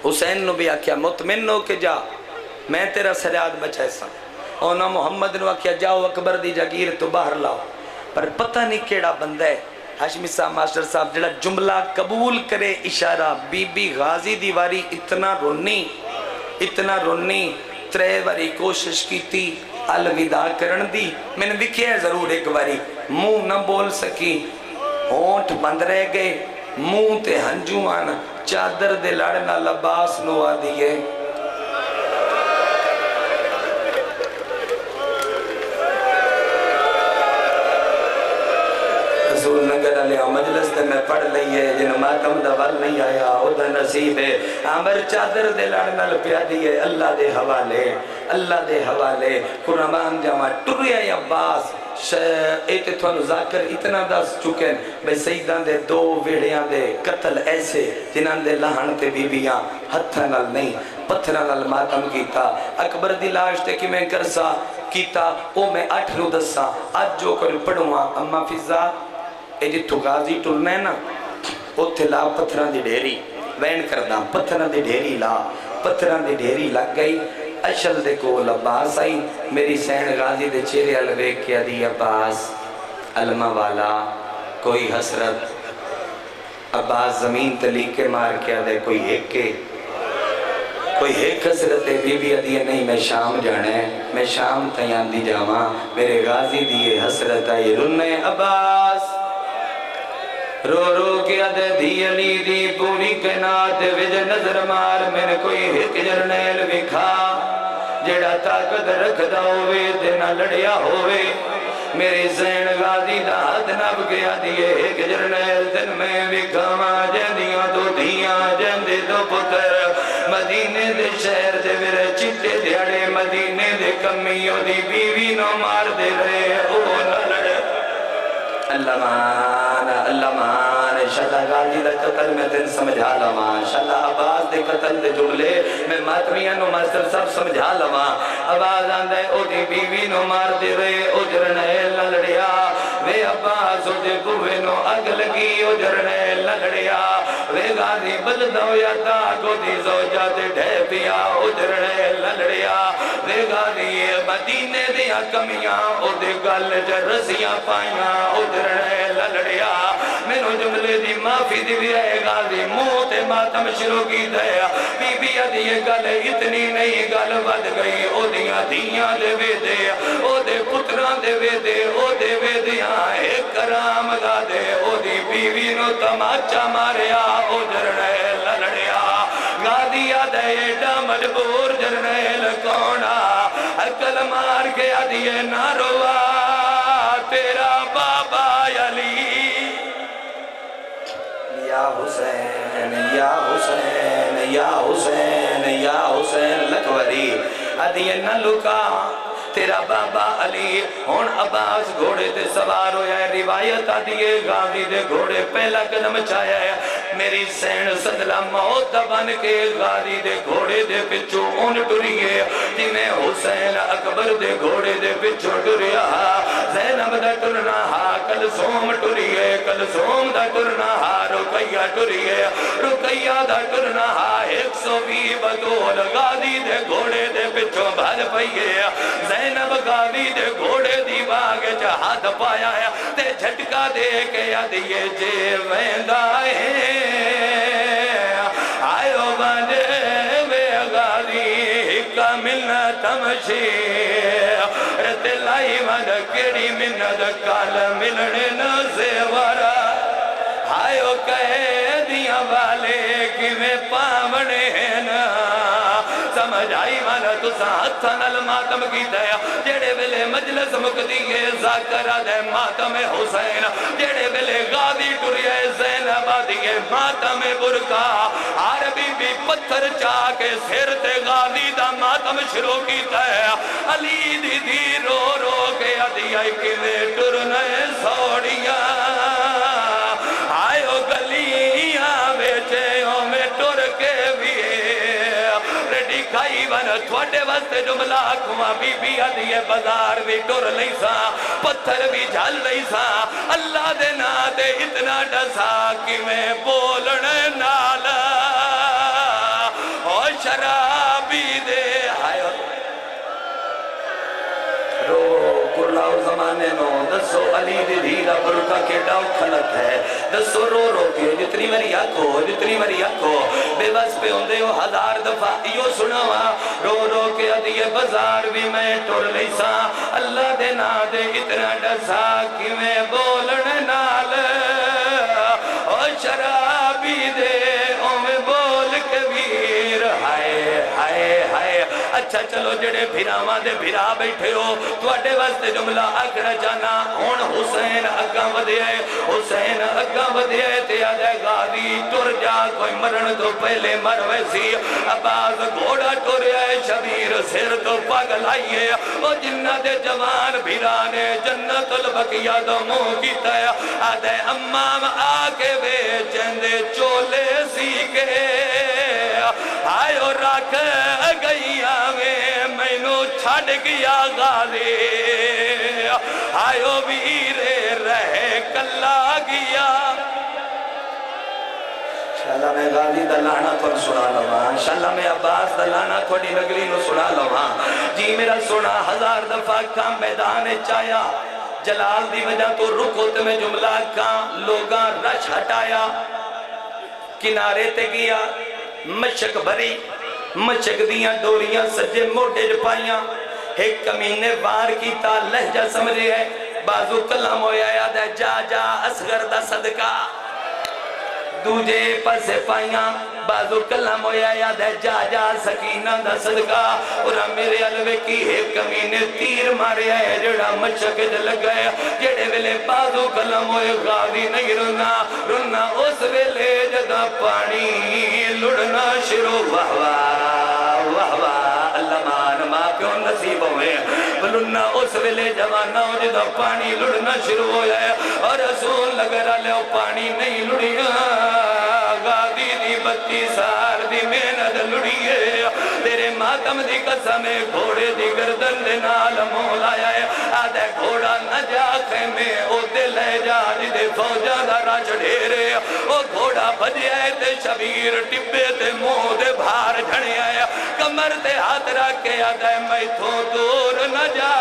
حسین نو بھی آکیا مطمئن ہو کے جا میں تیرا سجاد بچائے سا، اونا محمد نو آکیا جاؤ اکبر دی جاگیر تو باہر لاؤ، پر پتہ نہیں کیڑا بندہ ہے، ہاشمی صاحب ماسٹر صاحب جڑا جملہ قبول کرے اشارہ، بی بی غازی دیواری اتنا رونی، 3 باری کوشش کی تھی الوداع کرن دی، میں نے لکھیا ہے ضرور ایک باری، منہ نہ بول سکی، ہونٹ بند رہ گئے، منہ تے ہنجوان، چادر دے لڑنا لباس نو آدیئے، حضور نگر علیہ مجلس دے میں پڑھ لئیے جن ماتم دول نہیں آیا او دا نصیب ہے، عمر چادر دے لڑنا لپیا دیئے اللہ دے حوالے، قرآن جامع ٹریا عباس، ایتے تھوانو ذاکر اتنا دس چکیں بھئی سیدان دے 2 ویڑیاں دے قتل ایسے جنان دے لہن تے بی بیاں ہتھنال نہیں پتھرنال ماتم کیتا، اکبر دی لاش تے کی میں کرسا کیتا او میں 8 نو دسا، آج جو کر پڑھوا اما فضا اے جی تو غازی ٹرنے نا او تھے لا پتھران دی ڈھیری وین کردہ پتھران دی ڈھیری لا پتھران دی ڈھیری لگ گئی، اشل دے کو عباس آئی، میری سین غازی دے چہرے الوے کیا دی عباس علمہ والا کوئی حسرت، عباس زمین تلیکے مار کیا دے کوئی ایک حسرت ہے، بی بی ادیے نہیں میں شام جانے میں شام تیان دی جاواں، میرے غازی دیئے حسرت آئی رنے عباس رو رو کیا دے دی علی دی پوری کائنات وچ نظر مار، میں کوئی ایک جرنیل وکھا جڑا طاقت رکھدا ہوئے تے نہ لڑیا ہوئے، میری زین غازی دا ہاتھ نب گیا دیئے ایک جرنیل دن میں وکھاواں جندیاں تو دھیاں جندے تو پتر، مدینے دے شہر دے میرے چٹے دیاڑے مدینے دے کمیوں دی بیوی نو مار دے رہے او نہ لڑے، اللہ مان شاءاللہ غازی دا قتل میں دن سمجھا لواں، شاءاللہ عباس دے قتل دے جملے میں ماتمیاں نو ماسٹر صاحب سمجھا لواں، عباس آندھے او دی بیوی نو مار دے رہے او جرنیل نہ لڑیا، وے عباس دے بوے نو اگ لگی او جرنے لڑیا وے غازی بلدو یا داگو دی زوجہ دے ڈھے پیا او جرنے لڑیا وے غازی مدینے دیا کمیاں او دے گل جرسیاں پائیاں او جرنے لڑیا مینو جملے دی معافی دی بھی ہے غازی منہ تے ماتم شروع کی دیا بی بی ادھی یہ گل اتنی نہیں گل ود گئی او دیاں دیاں دے وے دے او دے پتران دے وے دے او دے وے دیاں ایک کرام دا دے او دی بیوی نو تماچا ماریا او جرنے لڑیا غازی آدھے ایڈا مجبور جرنے لکونا عقل مار کے آدھیے نہ روا تیرا بابا علی یا حسین یا حسین یا حسین یا حسین لکوری آدھیے نہ لکا تیرا بابا علی ہون عباس گھوڑے تے سوار ہویا ہے روایت آدھیے غازی دے گھوڑے پہلا قدم چایا ہے میری سین صدلہ موت بن کے غازی دے گھوڑے دے پچھو ان ٹریے جنہیں حسین اکبر دے گھوڑے دے پچھو ٹریا زینب دا ٹرنا ہا کلثوم ٹریے کلثوم دا ٹرنا ہا رقیہ ٹریے رقیہ دا ٹرنا ہا 120 بطول غازی دے گھوڑے دے پچھو بھر پئیے زینب غازی دے گھوڑے دی باغ ہاتھ پایا ہے تے جھٹکا دے کے آدھیے جے ویندہ ہے آئیو بندے وے غازی کا منت مشیر رتلائی مد کیڑی منت کال ملنے نہ زیورا آئیو کہے دیا والے کی میں پامنے ہیں نا سمجھ آئی مانا تو ساتھا نل ماتم کی دیا جیڑے بلے مجلس مقدیے ذاکرہ دے ماتم حسین جیڑے بلے غازی ٹریے زینب آدھیے ماتم برکا عربی بھی پتھر چاہ کے سر تے غازی دا ماتم شروع کی دیا علی دی دی رو رو کے آدھیے کہ میں ٹرنے سوڑیاں آئیو گلیاں بیچے ہوں میں ٹر کے بھی ریڈی کھائی بنا تھوڑے واسطے جملہ کھواں بی بی آدھیے بازار بھی ٹر لئی سا پتھر بھی جھل لئی سا اللہ دے نا دے اتنا ڈسا کہ میں بولنے نالا اور شرابی دے آئیو رو کرلاؤ زمانے نو دسو علی دی دھیرہ برکا کے ڈاؤ کھلت ہے دسو رو رو کے جتنی میری آنکھو بے بس پہ ہوندے ہو 1000 دفعہ یوں سناوا رو رو کے ادھیے بازار بھی میں ٹور لئی سا اللہ دے نا دے اتنا ڈسا کہ میں بولنے نال اور شرابی دے او میں بول کبیر ہائے ہائے ہائے اچھا چلو جڑے بھیراواں دے بھیرا بیٹھے ہو تواڈے واسطے جملہ آکھنا چاہنا ہن حسین اگاں ودھیا تے آدھے غازی ٹر جا کوئی مرن تو پہلے مر ویسی عباس گھوڑا ٹریا ہے شبیر سر تو پاگل آئیے وہ جنہ دے جوان بھیرانے جنت البقیہ دو منہ کیتا ہے آدھے امام آکے بیچن دے چولے سی کے آئیو رکھ گئی میں نو چھڑ گیا غازی آئیو ویرے رہے کلا گیا انشاءاللہ میں غازی دلانا تھوڑ سنا لوں انشاءاللہ میں عباس دلانا تھوڑی نگری نو سنا لوں جی میرا سنا 1000 دفعہ کا میدان چایا جلال دی وجہ تو رکھو میں جملہ کا لوگاں رش ہٹایا کنارے تے گیا مشک بھری مشک دیاں ڈوریاں سجے موڑے جپائیاں ایک کمینے وار کیتا لہجہ سمجھے ہے بازو کلام ہویا یاد ہے جا جا اصغر دا صدقہ دوجے پسے پائیاں بازو کلام ہویا یاد ہے جا جا سکینہ دا صدقہ اور میرے علوے کی ایک کمینے تیر مارے ہے جڑا مشک جل گئے جڑے ویلے بازو کلام ہوئے غازی نہیں رنا اس ویلے جدا پانی لڑنا شروع واہ واہ اللہ مان ماں پیوں نصیب ہوئے لڑنا اس ویلے جوانا ہو جدا پانی لڑنا شروع ہویا ہے اور رسول لگ رہا لے پانی نہیں لڑیا غازی دی 32 سال دی محنت لڑیے تیرے ماتم دی قسم گھوڑے دی گردن دے نال مولا ہے آدھے گھوڑا نہ جا خیمے او دے لے جا جدے فوجہ دا راج ڈھیرے او گھوڑا بھجے آئے تے شبیر ٹبے تے منہ دے بھار جھڑے آئے کمر تے ہاتھ رکھ کے آدھے میں تو دور نہ جا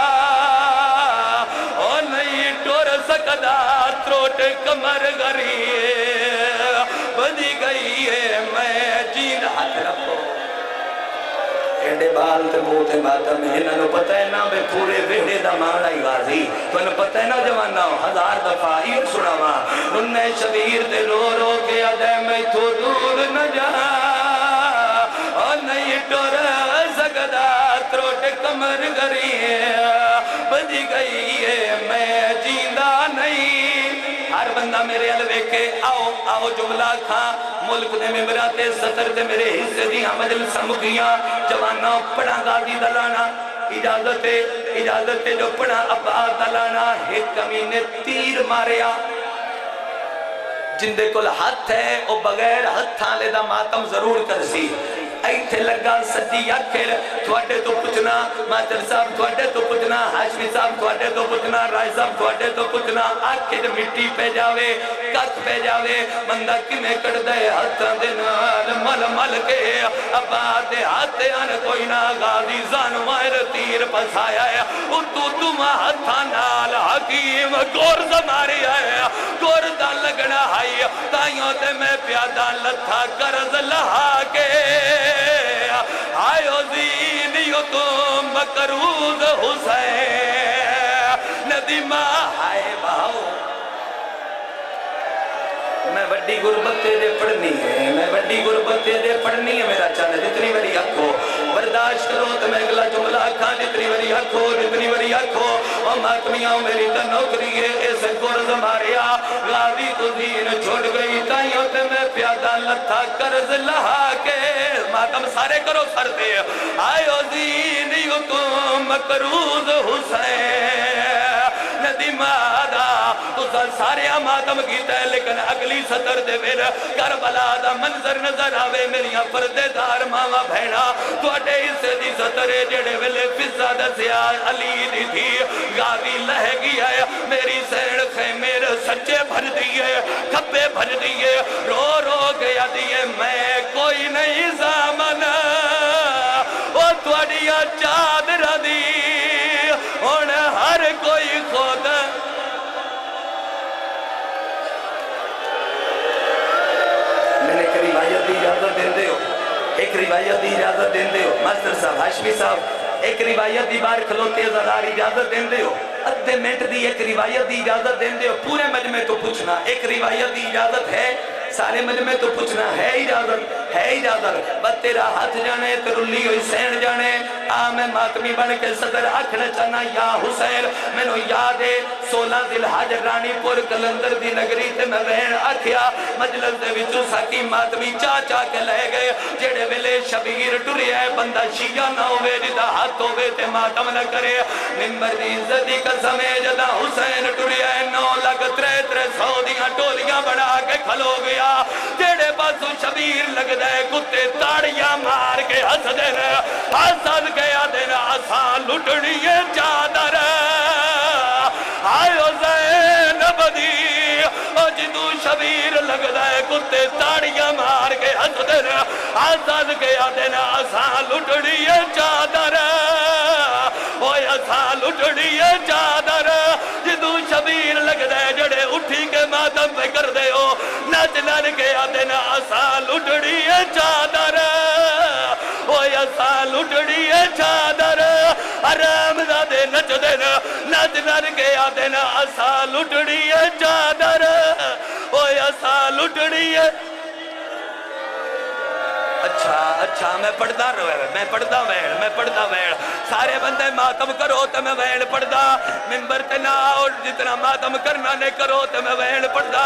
او نہیں ٹور سکدا تروٹ کمر گریے بدی گئی ہے میں جین ہاتھ رکھو ایڈے بال تے منہ تے ماتم انہاں نوں پتہ ہے نا بے پورے ویڑے دا مانا ہی غازی تانوں پتہ ہے نا جواناں 1000 دفعہ یہ سناواں انہیں شبیر تے رو رو کے آدھے میں تو دور نہ جا اور نہیں ٹور سکدا تروٹ کمر گریے بدی گئی ہے میں جیندہ نہیں ہر بندہ میرے علوے کے آؤ آؤ جملہ کھا ملک دے ممبراتے سطر دے میرے حصے دیاں مجلسہ مکیاں جوانہ پڑھا غازی دلانا اجازت جو پڑھا عباد دلانا ایک کمینے تیر ماریا جندے کل ہاتھ ہے او بغیر ہتھاں لے دا ماتم ضرور کر سی ایتھے لگا سجی آخر تھوڑے تو پوچھنا ماچر صاحب تھوڑے تو پوچھنا ہاشمی صاحب تھوڑے تو پوچھنا رائے صاحب تھوڑے تو پوچھنا آخر مٹی پہ جاوے کت پہ جاوے بندہ کمیں کڑ دے ہاتھاں دے نال مل مل کے عباد دے ہاتھے آن کوئی نہ غازی زانوائر تیر پسایا ہے تو تم ہاتھاں نال حکیم گورز ماری ہے گورز لگنا ہے تائیوں تے میں پیادہ لتھا کرز لہا کے آئیو زینیو تم مکروز حسین ندیمہ آئے باؤ میں وڈی غربت دے پڑھنی ہے میں وڈی غربت دے پڑھنی ہے میرا چاند جتنی میری اکھو برداشت کرو تو میں اگلا جملہ کھا جتنی میری اکھو اور ماتمیاں میری تا نوکری ہے ایسے گرز ماریا غازی تو دین چھوڑ گئی تائیوں تے میں پیادہ لتھا کرز لہا کے ماتم سارے کرو سر دے آئیو زینیو تم مکروز حسین ندیم آدھا تو سارے ماتم کیتا ہے لیکن اگلی سطر دے میرا کربلا دا منظر نظر آوے میریاں پردے دار ماما بھینا تو اٹھے اسے دی سطرے جڑے ویلے فضا دسیا علی دی تھی غازی لہ گیا ہے میری سیڑ خیمیر سچے بھر دیئے کھپے بھر دیئے رو رو گیا دیئے میں کوئی نہیں زامن وہ توڑیا چادر دی ان ہر کوئی خود میں نے ایک روایت دی اجازت دین دے ہو ایک روایت دی اجازت دین دے ہو ماسٹر صاحب ہاشمی صاحب ایک روایت دی بار کھلوتے زدار اجازت دین دے ہو ادھے منٹ دی ایک روایت دی اجازت دین دے ہو پورے مجمع تو پوچھنا ایک روایت دی اجازت ہے سارے مجمع تو پوچھنا ہے اجازت بس تیرا ہاتھ جانے ترلی ہوئی سین جانے میں ماتمی بن کے صدر آکھنا چاہنا یا حسین میں نو یاد ہے 16 ذی الحج رانی پور کلندر دی نگری تے میں بہن آکھیا مجلس دے وچوں ساکی ماتمی چاہ کے لے گئے جڑے ویلے شبیر ٹرے ہے بندہ شیعہ نہ ہوئے جدا ہاتھ ہوئے تے ماتم نہ کرے ممبر دی عزتی قسم ہے جدا حسین ٹرے ہے 9 لگ 300 دیاں ٹولیاں بنا کے کھلو گیا جڑے پاسوں شبیر لگ دے کتے تاڑیاں مار کے ہس دینا حسن گیا دینا آسان لٹنی چادر آئیو زینب دی جدو شبیر لگ دے کتے تاڑیاں مار کے ہس دینا حسن گیا دینا آسان لٹنی چادر آسان لٹنی چادر جدو شبیر لگ دے جڑے اٹھی کے ماتم پہ کر دے ہو نچ نر گیا دینا آسان لٹنی چادر آسان لٹنی چادر آرام دے نچ دینا نچ نر گیا دینا آسان لٹنی چادر آسان لٹنی اچھا میں پڑھدا ویڑ سارے بندے ماتم کرو تو میں ویڑ پڑھدا ممبر تے نہ آؤ جتنا ماتم کرنا نے کرو تو میں ویڑ پڑھدا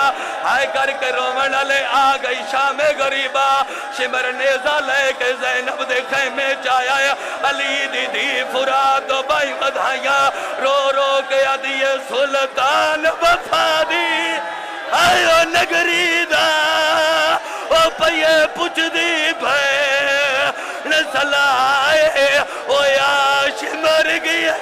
آئے کر کے رومن لے آ گئی شام غریبہ شمر نیزہ لے کے زینب دے خیمے چایا علی دی دی فرات و بائی بدھائیاں رو رو کے آدھیے سلطان وفا دی آئیو نگری دا او پئیے پچھ دی بھے سلائے او یاش مر گیا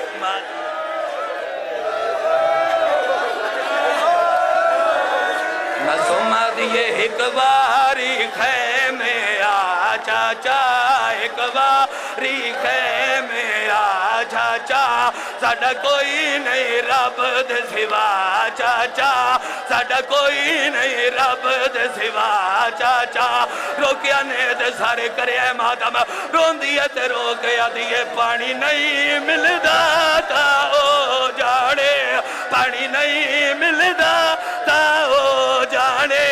مسومہ دیئے ایک باری خیمے آ چاچا ایک باری خیمے آ چاچا ساڑھا کوئی نہیں رب دے سوا چاچا ساڑھا کوئی نہیں رب دے سوا چاچا روکیا نے دے سارے کرے ماتم رون دیئے تے روکیا دیئے پانی نہیں ملدا تا او جاڑے پانی نہیں ملدا تا او جانے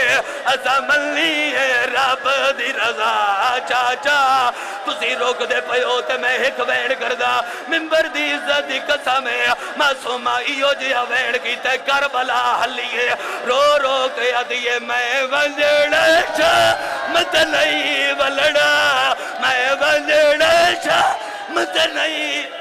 اسا ملنی ہے رب دی رضا چاچا تسی روک دے پیو تے میں ایک وین کردہ ممبر دی عزت دی قسم ہے معصومہ ایو جیا وین کی تے کربلا حلیے رو رو کے دیئے میں ونجڑا شا مت نہیں ولڑا میں ونجڑا شا مت نہیں